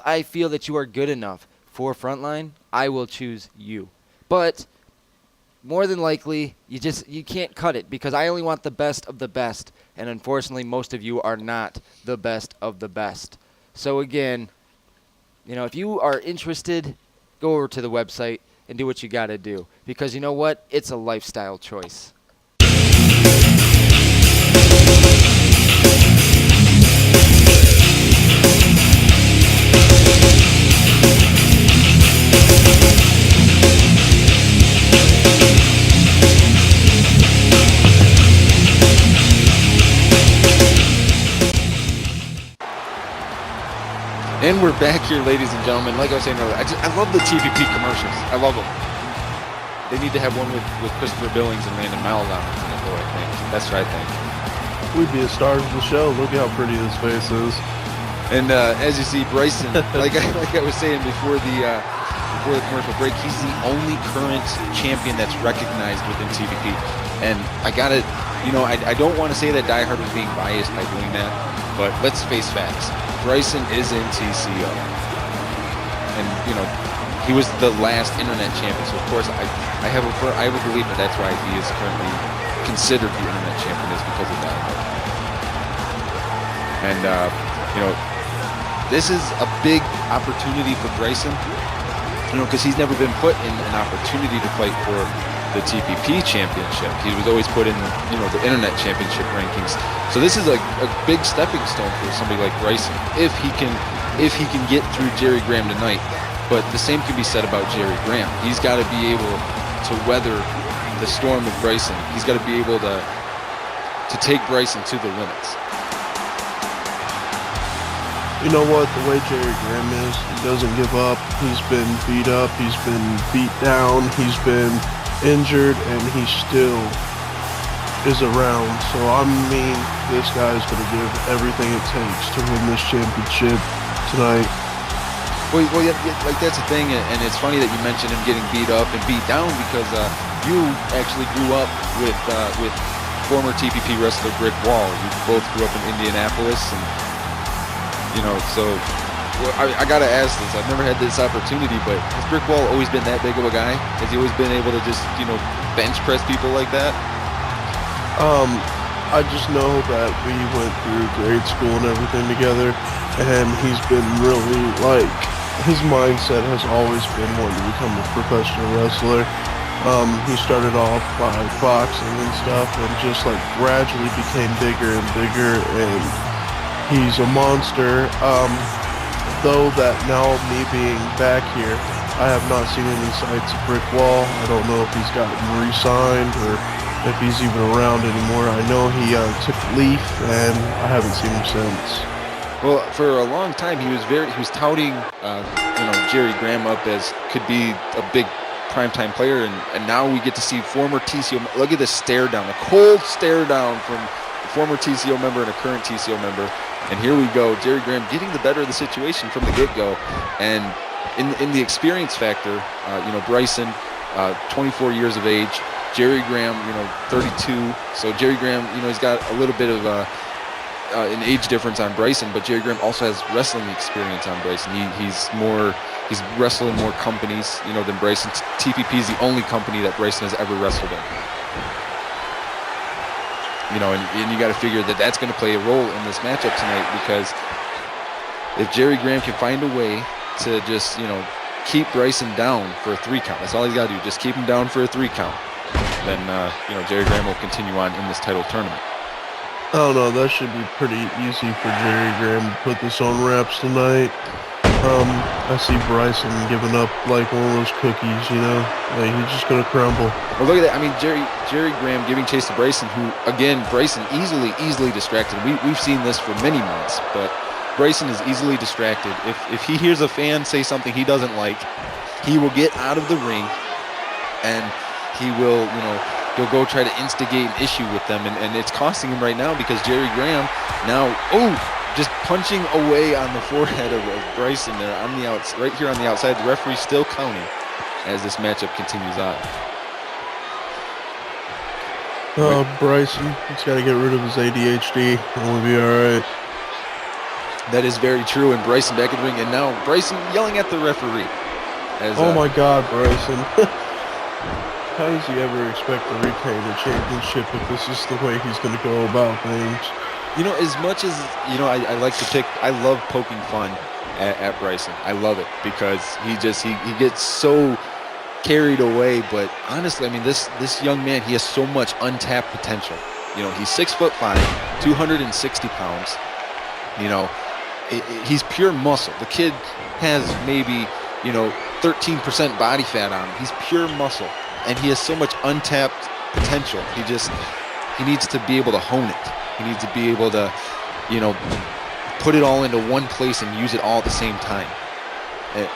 I feel that you are good enough for Frontline, I will choose you. But more than likely, you can't cut it because I only want the best of the best, and unfortunately, most of you are not the best of the best. So again, if you are interested, go over to the website and do what you got to do because you know what? It's a lifestyle choice. And we're back here, ladies and gentlemen. Like I was saying earlier, I love the TPP commercials. I love them. They need to have one with Christopher Billings and Landon Maladon in it, though, I think. That's what I think. We'd be the stars of the show. Look how pretty this face is. And as you see, Bryson, like I was saying before the commercial break, he's the only current champion that's recognized within TPP. And I gotta, I don't want to say that Die Hard was being biased by doing that, but let's face facts. Bryson is in TCO, and he was the last internet champion. So of course, I have a belief that that's why he is currently considered the internet champion is because of that. And this is a big opportunity for Bryson, because he's never been put in an opportunity to fight for the TPP championship. He was always put in, the internet championship rankings. So this is a big stepping stone for somebody like Bryson, if he can get through Jerry Graham tonight. But the same can be said about Jerry Graham. He's got to be able to weather the storm of Bryson. He's got to be able to take Bryson to the limits. You know what? The way Jerry Graham is, he doesn't give up. He's been beat up. He's been beat down. He's been injured, and he still is around. So this guy is going to give everything it takes to win this championship tonight. Well, yeah, like that's the thing, and it's funny that you mentioned him getting beat up and beat down because you actually grew up with former TPP wrestler Brick Wall. You both grew up in Indianapolis, and so. Well, I gotta ask this. I've never had this opportunity, but has Brick Wall always been that big of a guy? Has he always been able to just, bench press people like that? I just know that we went through grade school and everything together, and he's been really his mindset has always been wanting to become a professional wrestler, He started off by boxing and stuff, and just like gradually became bigger and bigger, and he's a monster. Though that now me being back here, I have not seen any signs of Brick Wall. I don't know if he's gotten re-signed or if he's even around anymore. I know he took leave, and I haven't seen him since. Well, for a long time, he was touting, Jerry Graham up as could be a big primetime player, and now we get to see former TCO. Look at this stare down, a cold stare down from a former TCO member and a current TCO member. And here we go, Jerry Graham getting the better of the situation from the get-go, and in the experience factor, Bryson, 24 years of age, Jerry Graham, 32. So Jerry Graham, he's got a little bit of an age difference on Bryson, but Jerry Graham also has wrestling experience on Bryson. He's wrestled in more companies, than Bryson. TPP is the only company that Bryson has ever wrestled in. And you got to figure that that's going to play a role in this matchup tonight, because if Jerry Graham can find a way to just, keep Bryson down for a 3 count, that's all he's got to do, just keep him down for a 3 count, then, Jerry Graham will continue on in this title tournament. I don't know, that should be pretty easy for Jerry Graham to put this on wraps tonight. I see Bryson giving up like one of those cookies, like he's just gonna crumble. Well, look at that. I mean, Jerry Graham giving chase to Bryson, who, again, Bryson easily distracted. We've seen this for many months, but Bryson is easily distracted. If he hears a fan say something he doesn't like, he will get out of the ring, and he will, he'll go try to instigate an issue with them, and it's costing him right now, because Jerry Graham now, just punching away on the forehead of Bryson there on the right here on the outside. The referee still counting as this matchup continues on. Bryson, he's got to get rid of his ADHD, and we'll be all right. That is very true, and Bryson back in the ring, and now Bryson yelling at the referee. Oh my God, Bryson. How does he ever expect to retain the championship if this is the way he's going to go about things? As much as, I like to pick, I love poking fun at Bryson. I love it, because he gets so carried away. But honestly, I mean, this young man, he has so much untapped potential. He's 6'5", 260 pounds. He's pure muscle. The kid has maybe, 13% body fat on him. He's pure muscle, and he has so much untapped potential. He needs to be able to hone it. He needs to be able to, put it all into one place and use it all at the same time.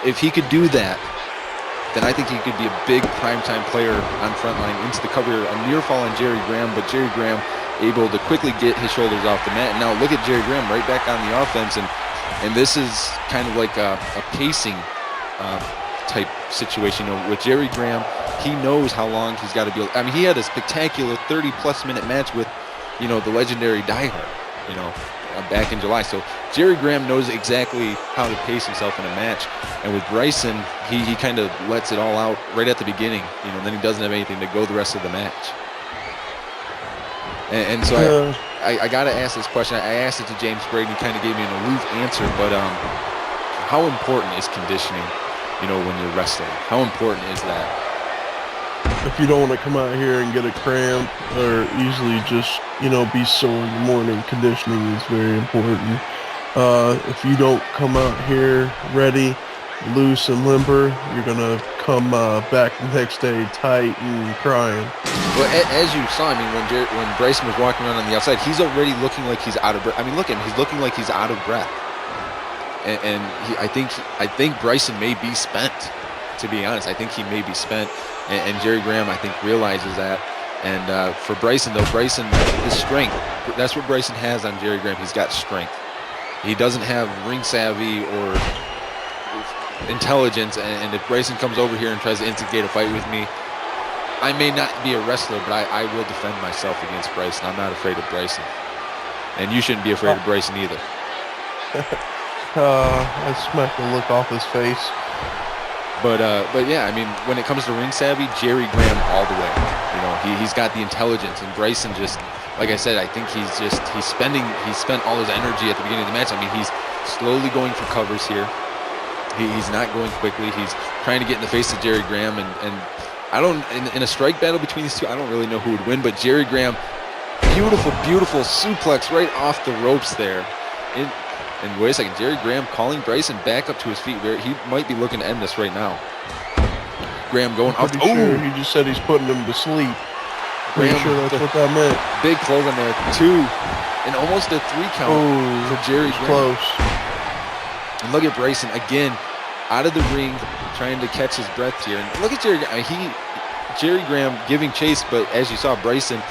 If he could do that, then I think he could be a big primetime player on Frontline into the cover. A near fall on Jerry Graham, but Jerry Graham able to quickly get his shoulders off the mat. And now look at Jerry Graham right back on the offense, and this is kind of like a pacing type situation. With Jerry Graham, he knows how long he's got to be. I mean, he had a spectacular 30-plus minute match with, the legendary Die Hard, back in July. So Jerry Graham knows exactly how to pace himself in a match. And with Bryson, he kind of lets it all out right at the beginning, and then he doesn't have anything to go the rest of the match. And so I got to ask this question. I asked it to James Brady, and he kind of gave me an aloof answer, but how important is conditioning, when you're wrestling? How important is that? If you don't want to come out here and get a cramp or easily just, be sore in the morning, conditioning is very important. If you don't come out here ready, loose and limber, you're going to come back the next day tight and crying. Well, as you saw, I mean, when Bryson was walking around on the outside, he's already looking like he's out of breath. I mean, look at him. He's looking like he's out of breath. And I think Bryson may be spent, to be honest. I think he may be spent. And Jerry Graham, I think, realizes that. And for Bryson, though, his strength, that's what Bryson has on Jerry Graham. He's got strength. He doesn't have ring savvy or intelligence. And if Bryson comes over here and tries to instigate a fight with me, I may not be a wrestler, but I will defend myself against Bryson. I'm not afraid of Bryson. And you shouldn't be afraid of Bryson either. I smacked the look off his face. But yeah, I mean, when it comes to ring savvy, Jerry Graham all the way. He's got the intelligence, and Bryson just, like I said, I think he spent all his energy at the beginning of the match. I mean, he's slowly going for covers here. He's not going quickly. He's trying to get in the face of Jerry Graham, and I don't in a strike battle between these two. I don't really know who would win, but Jerry Graham, beautiful suplex right off the ropes there. And wait a second, Jerry Graham calling Bryson back up to his feet. He might be looking to end this right now. Graham going off. Pretty sure he just said he's putting him to sleep. Pretty Graham, sure that's what that meant. Big close on there. 2 and almost a 3 count for Jerry Graham. Close. And look at Bryson again, out of the ring, trying to catch his breath here. And look at Jerry. Jerry Graham giving chase, but as you saw, Bryson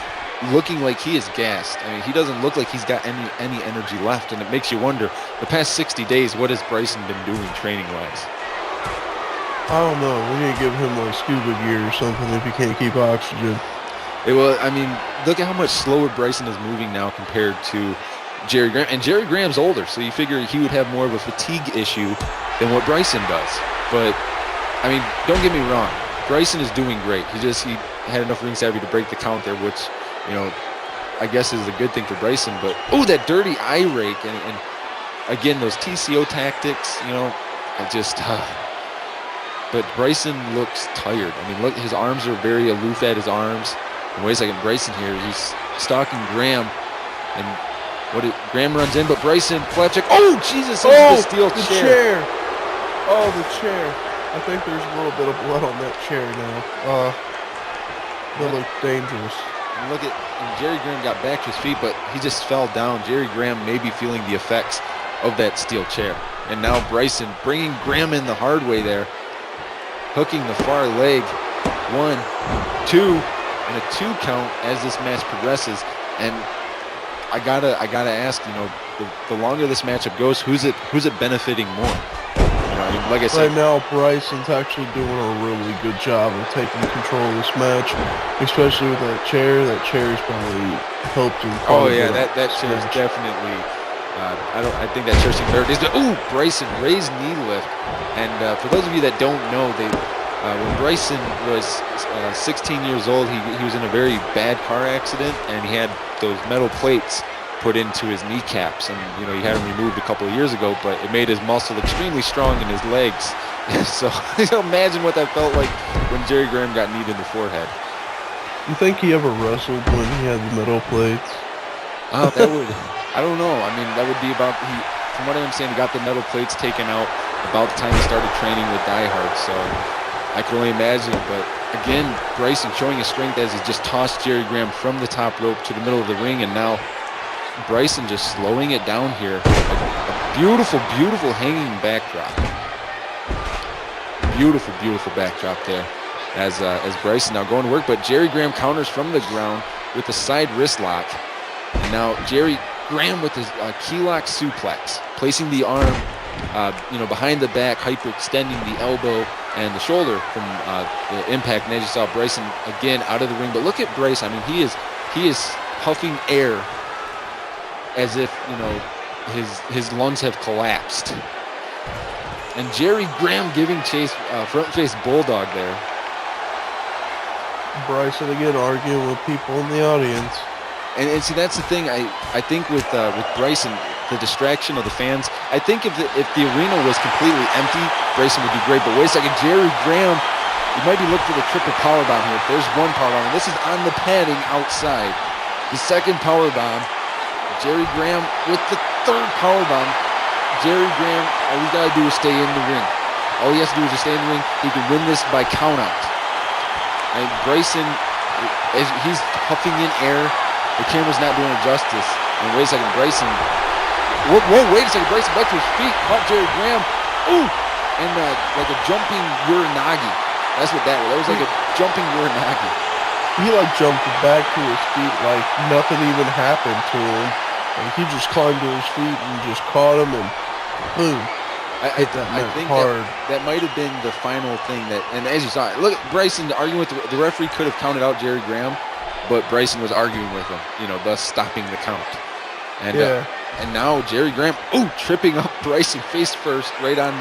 looking like he is gassed. I mean, he doesn't look like he's got any energy left, and it makes you wonder, the past 60 days, what has Bryson been doing training-wise? I don't know. We need to give him like scuba gear or something if he can't keep oxygen. I mean, look at how much slower Bryson is moving now compared to Jerry Graham. And Jerry Graham's older, so you figure he would have more of a fatigue issue than what Bryson does. But, I mean, don't get me wrong. Bryson is doing great. He had enough ring savvy to break the count there, which, you know, I guess is a good thing for Bryson. But, that dirty eye rake. And again, those TCO tactics, you know, but Bryson looks tired. I mean, look, his arms are very aloof at his arms. And wait a second, Bryson here, he's stalking Graham. And Graham runs in, but Bryson, flat check. Oh, Jesus, the steel chair. The chair. I think there's a little bit of blood on that chair now. That looks dangerous. And look at, Jerry Graham got back to his feet, but he just fell down. Jerry Graham may be feeling the effects of that steel chair. And now Bryson bringing Graham in the hard way there, hooking the far leg. 1, 2, and a 2 count as this match progresses. And I gotta ask, you know, the longer this matchup goes, who's it benefiting more? You know, I mean, like I said, right now Bryson's actually doing a really good job of taking control of this match, especially with that chair. That chair's probably helped him. Oh yeah, that chair is definitely. I think that chair seemed very. Bryson raised knee lift, and for those of you that don't know, when Bryson was 16 years old, he was in a very bad car accident, and he had those metal plates put into his kneecaps, and you know, he had them removed a couple of years ago, but it made his muscle extremely strong in his legs. So imagine what that felt like when Jerry Graham got kneed in the forehead. You think he ever wrestled when he had the metal plates? That would, I don't know. I mean, that would be about, from what I understand, he got the metal plates taken out about the time he started training with Die Hard, so I can only imagine. But again, Bryson showing his strength as he just tossed Jerry Graham from the top rope to the middle of the ring, and now Bryson just slowing it down here. A beautiful hanging backdrop. Beautiful backdrop there as Bryson now going to work. But Jerry Graham counters from the ground with a side wrist lock. And now Jerry Graham with his key lock suplex, placing the arm behind the back, hyperextending the elbow and the shoulder from the impact. And as you saw, Bryson again out of the ring. But look at Bryce. I mean, he is huffing air as if, you know, his lungs have collapsed. And Jerry Graham giving chase, front face bulldog there. Bryson again arguing with people in the audience. And see, that's the thing. I think with Bryson, the distraction of the fans. I think if the arena was completely empty, Bryson would do great. But wait a second, Jerry Graham, you might be looking for the triple powerbomb here. If there's one powerbomb, and this is on the padding outside. The second powerbomb. Jerry Graham with the third powerbomb. Jerry Graham, all he's got to do is stay in the ring. All he has to do is just stay in the ring. He can win this by countout. And Bryson, he's huffing in air. The camera's not doing it justice. And wait a second, Bryson. Wait a second, Bryson back to his feet. Caught Jerry Graham. Ooh! And like a jumping Uranagi. That's what that was. That was like a jumping Uranagi. He like jumped back to his feet like nothing even happened to him. And he just climbed to his feet and just caught him and boom. I think that might have been the final thing that, and as you saw, look at Bryson arguing with the referee. Could have counted out Jerry Graham, but Bryson was arguing with him, you know, thus stopping the count. And and now Jerry Graham, tripping up Bryson face first, right on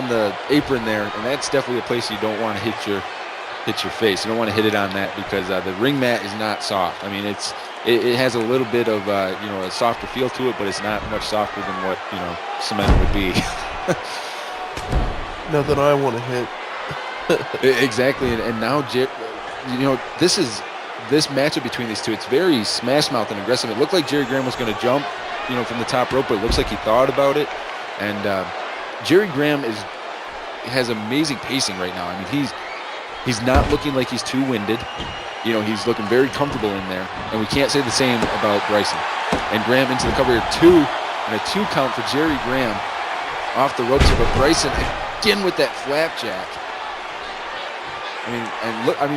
the apron there, and that's definitely a place you don't want to hit your face. You don't want to hit it on that because the ring mat is not soft. I mean, it has a little bit of a softer feel to it, but it's not much softer than what cement would be. Nothing I want to hit. Exactly, and now this matchup between these two. It's very smash mouth and aggressive. It looked like Jerry Graham was going to jump, from the top rope, but it looks like he thought about it. And Jerry Graham has amazing pacing right now. I mean, he's not looking like he's too winded. He's looking very comfortable in there, and we can't say the same about Bryson. And Graham into the cover here, 2, and a 2 count for Jerry Graham off the ropes here, but Bryson again with that flapjack.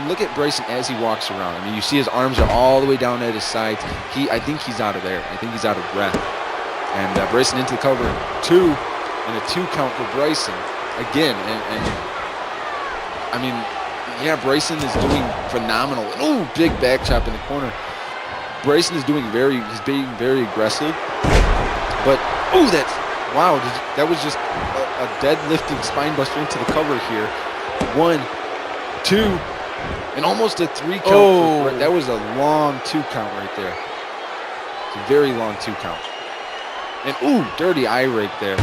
Look at Bryson as he walks around. I mean, you see his arms are all the way down at his sides. I think he's out of there. I think he's out of breath. And Bryson into the cover, 2, and a 2 count for Bryson again. Bryson is doing phenomenal. Oh, big back chop in the corner. Bryson is being very aggressive. But that was just a deadlifting spine buster into the cover here. 1, 2, and almost a 3 count. Oh. That was a long 2 count right there. It's a very long 2 count. And dirty eye rake there.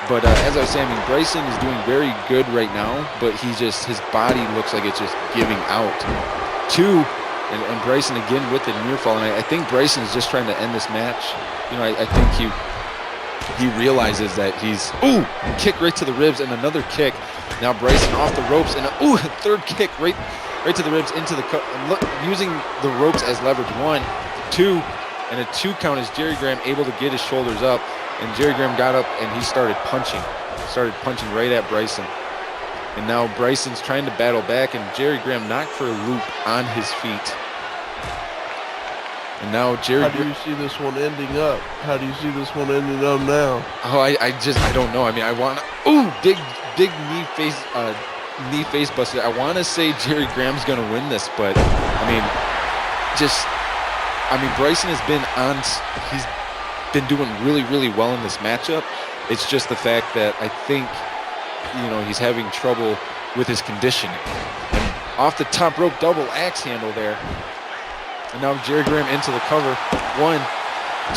But as I was saying, Bryson is doing very good right now, but his body looks like it's just giving out. 2, and Bryson again with the near fall. And I think Bryson is just trying to end this match. I think he realizes that he's kick right to the ribs and another kick. Now Bryson off the ropes and a third kick right to the ribs into the using the ropes as leverage. 1, 2, and a 2 count as Jerry Graham able to get his shoulders up, and Jerry Graham got up and he started punching right at Bryson. And now Bryson's trying to battle back, and Jerry Graham knocked for a loop on his feet. And now How do you see this one ending up? How do you see this one ending up now? Oh, I don't know. I mean, I want big knee face buster. I want to say Jerry Graham's going to win this, but Bryson he's been doing really, really well in this matchup. It's just the fact that I think, he's having trouble with his conditioning. And off the top rope, double axe handle there. And now Jerry Graham into the cover. 1,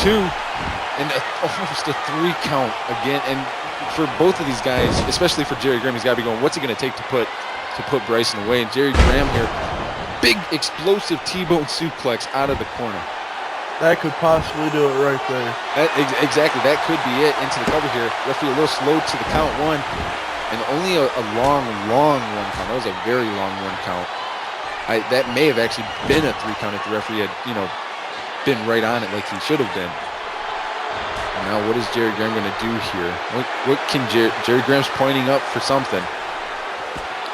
2, and almost a 3 count again. And for both of these guys, especially for Jerry Graham, he's got to be going, what's it going to take to put Bryson away? And Jerry Graham here, big explosive T-bone suplex out of the corner. That could possibly do it right there. Exactly, that could be it. Into the cover here. Referee a little slow to the count. 1, and only a long 1 count. That was a very long 1 count. That may have actually been a 3 count if the referee had, been right on it like he should have been. And now what is Jerry Graham going to do here? What can Jerry Graham's pointing up for something.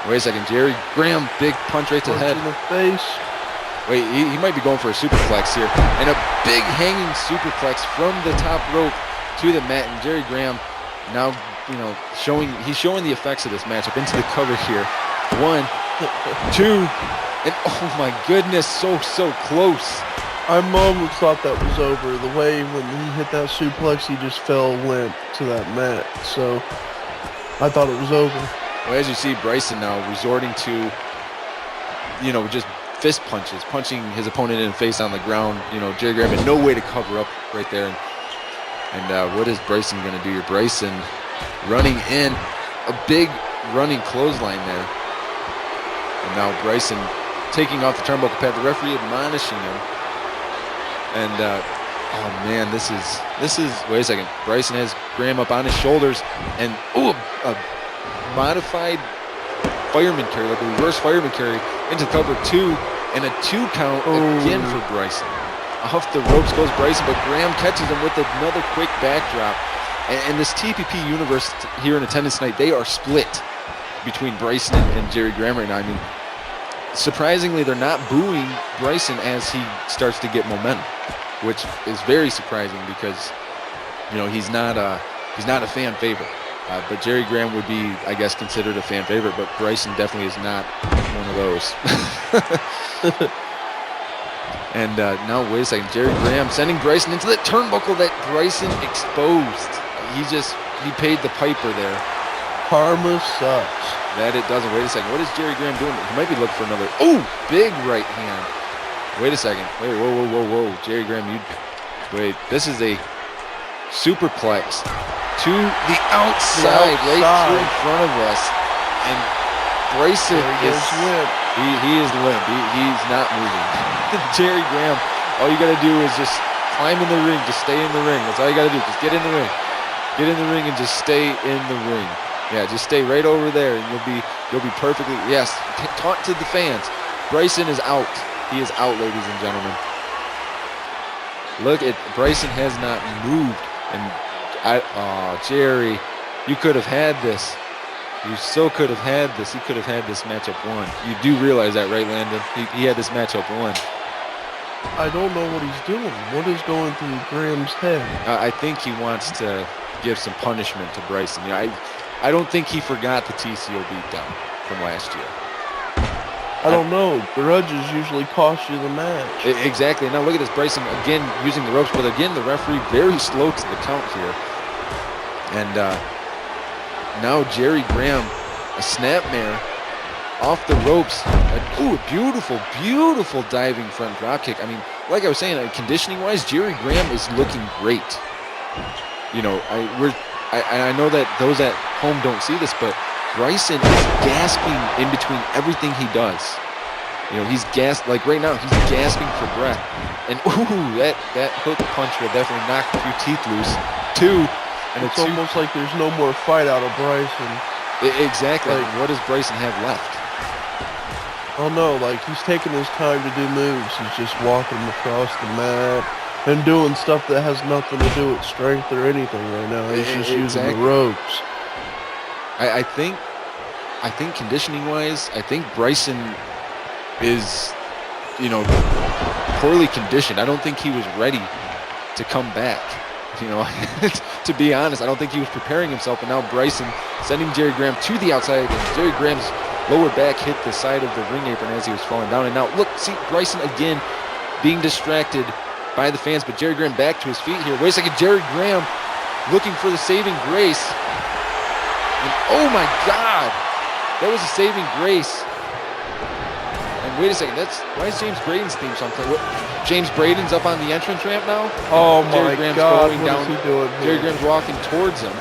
Wait a second, Jerry Graham, big punch right to the head. In the face. Wait, he might be going for a superplex here. And a big hanging superplex from the top rope to the mat. And Jerry Graham now, showing the effects of this matchup into the cover here. 1, 2, and oh my goodness, so close. I almost thought that was over. The way when he hit that suplex, he just fell limp to that mat. So I thought it was over. Well, as you see, Bryson now resorting to, just fist punches, punching his opponent in the face on the ground. Jerry Graham had no way to cover up right there. And what is Bryson going to do here? Bryson running in, a big running clothesline there. And now Bryson taking off the turnbuckle pad, the referee admonishing him. And oh man, this is. Wait a second. Bryson has Graham up on his shoulders, and a modified fireman carry, like a reverse fireman carry into cover 2, and a 2 count again for Bryson. Off the ropes goes Bryson, but Graham catches him with another quick backdrop. And this TPP universe here in attendance tonight, they are split between Bryson and Jerry Graham right now. I mean, surprisingly, they're not booing Bryson as he starts to get momentum, which is very surprising because, he's not a fan favorite. But Jerry Graham would be, I guess, considered a fan favorite, but Bryson definitely is not one of those. And now, wait a second. Jerry Graham sending Bryson into the turnbuckle that Bryson exposed. He paid the piper there. Karma sucks. That it doesn't. Wait a second. What is Jerry Graham doing? He might be looking for another. Big right hand. Wait a second. Wait, whoa. Jerry Graham, wait. This is a superplex to the outside, right through in front of us. And Bryson There is goes limp. he is limp. He's not moving. Jerry Graham, all you gotta do is just climb in the ring, just stay in the ring. That's all you gotta do. Just get in the ring. Get in the ring and just stay in the ring. Yeah, just stay right over there and you'll be perfectly, yes, taunt to the fans. Bryson is out. He is out, ladies and gentlemen. Look at, Bryson has not moved. And Jerry, you could have had this. You so could have had this. He could have had this matchup won. You do realize that, right, Landon? He had this matchup won. I don't know what he's doing. What is going through Graham's head? I think he wants to give some punishment to Bryson. You know, I don't think he forgot the TCO beatdown from last year. I don't know. Grudges usually cost you the match. Exactly. Now look at this. Bryson again using the ropes, but again the referee very slow to the count here. And now Jerry Graham, a snapmare off the ropes. Ooh, beautiful, beautiful diving front dropkick. I mean, like I was saying, conditioning-wise, Jerry Graham is looking great. You know, I know that those at home don't see this, but Bryson is gasping in between everything he does. You know, he's like right now, he's gasping for breath. And ooh, that hook punch will definitely knock a few teeth loose. It's almost like there's no more fight out of Bryson. Exactly. Like, what does Bryson have left? Oh no, like he's taking his time to do moves. He's just walking across the mat and doing stuff that has nothing to do with strength or anything right now. He's just using the ropes. I think conditioning-wise, I think Bryson is, you know, poorly conditioned. I don't think he was ready to come back. You know, to be honest, I don't think he was preparing himself. And now Bryson sending Jerry Graham to the outside. And Jerry Graham's lower back hit the side of the ring apron as he was falling down. And now look, see Bryson again being distracted by the fans. But Jerry Graham back to his feet here. Wait a second, Jerry Graham looking for the saving grace. And oh my God, that was a saving grace. And wait a second, why is James Braden's theme song playing? James Braden's up on the entrance ramp now? Oh Jerry my Graham's God, going what down. is he doing Jerry here? Graham's walking towards him.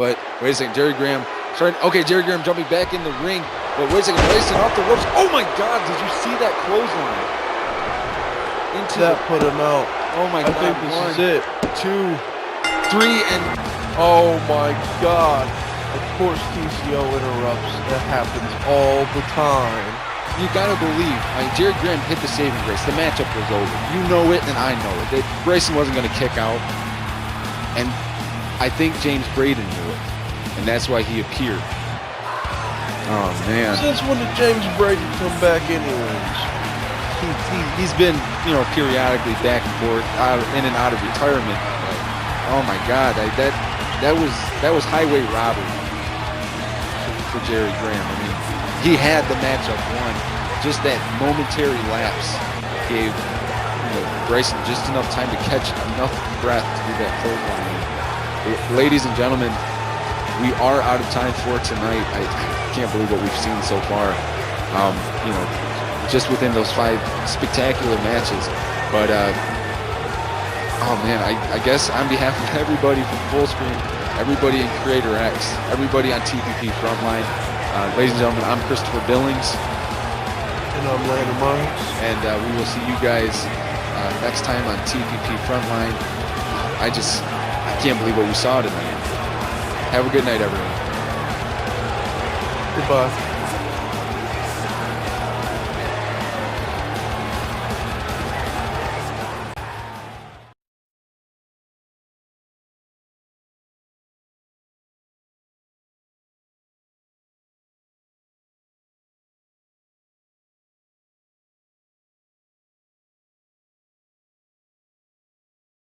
But wait a second, Jerry Graham starting. Okay, Jerry Graham jumping back in the ring. But wait a second, Bryson off the ropes. Oh my God, did you see that clothesline? That put him out. Oh my God, I think this one, is it. 2, 3, and Oh my God. Of course TCO interrupts. That happens all the time. you gotta believe. I mean, Jerry Graham hit the saving grace. The matchup was over. You know it, and I know it. Bryson wasn't gonna kick out, and I think James Braden knew it, and that's why he appeared. Oh man. Since when did James Braden come back anyways? He's been, you know, periodically back and forth, in and out of retirement. But, oh my God, that was highway robbery for Jerry Graham. I mean, he had the matchup won. Just that momentary lapse gave, you know, Bryson just enough time to catch enough breath to do that clothesline. Ladies and gentlemen, we are out of time for tonight. I can't believe what we've seen so far. You know, just within those 5 spectacular matches. But, oh man, I guess on behalf of everybody from Full Screen, everybody in Creator X, everybody on TPP Frontline, ladies and gentlemen, I'm Christopher Billings. And I'm Landon Myers. And we will see you guys next time on TPP Frontline. I can't believe what we saw tonight. Have a good night, everyone. Goodbye.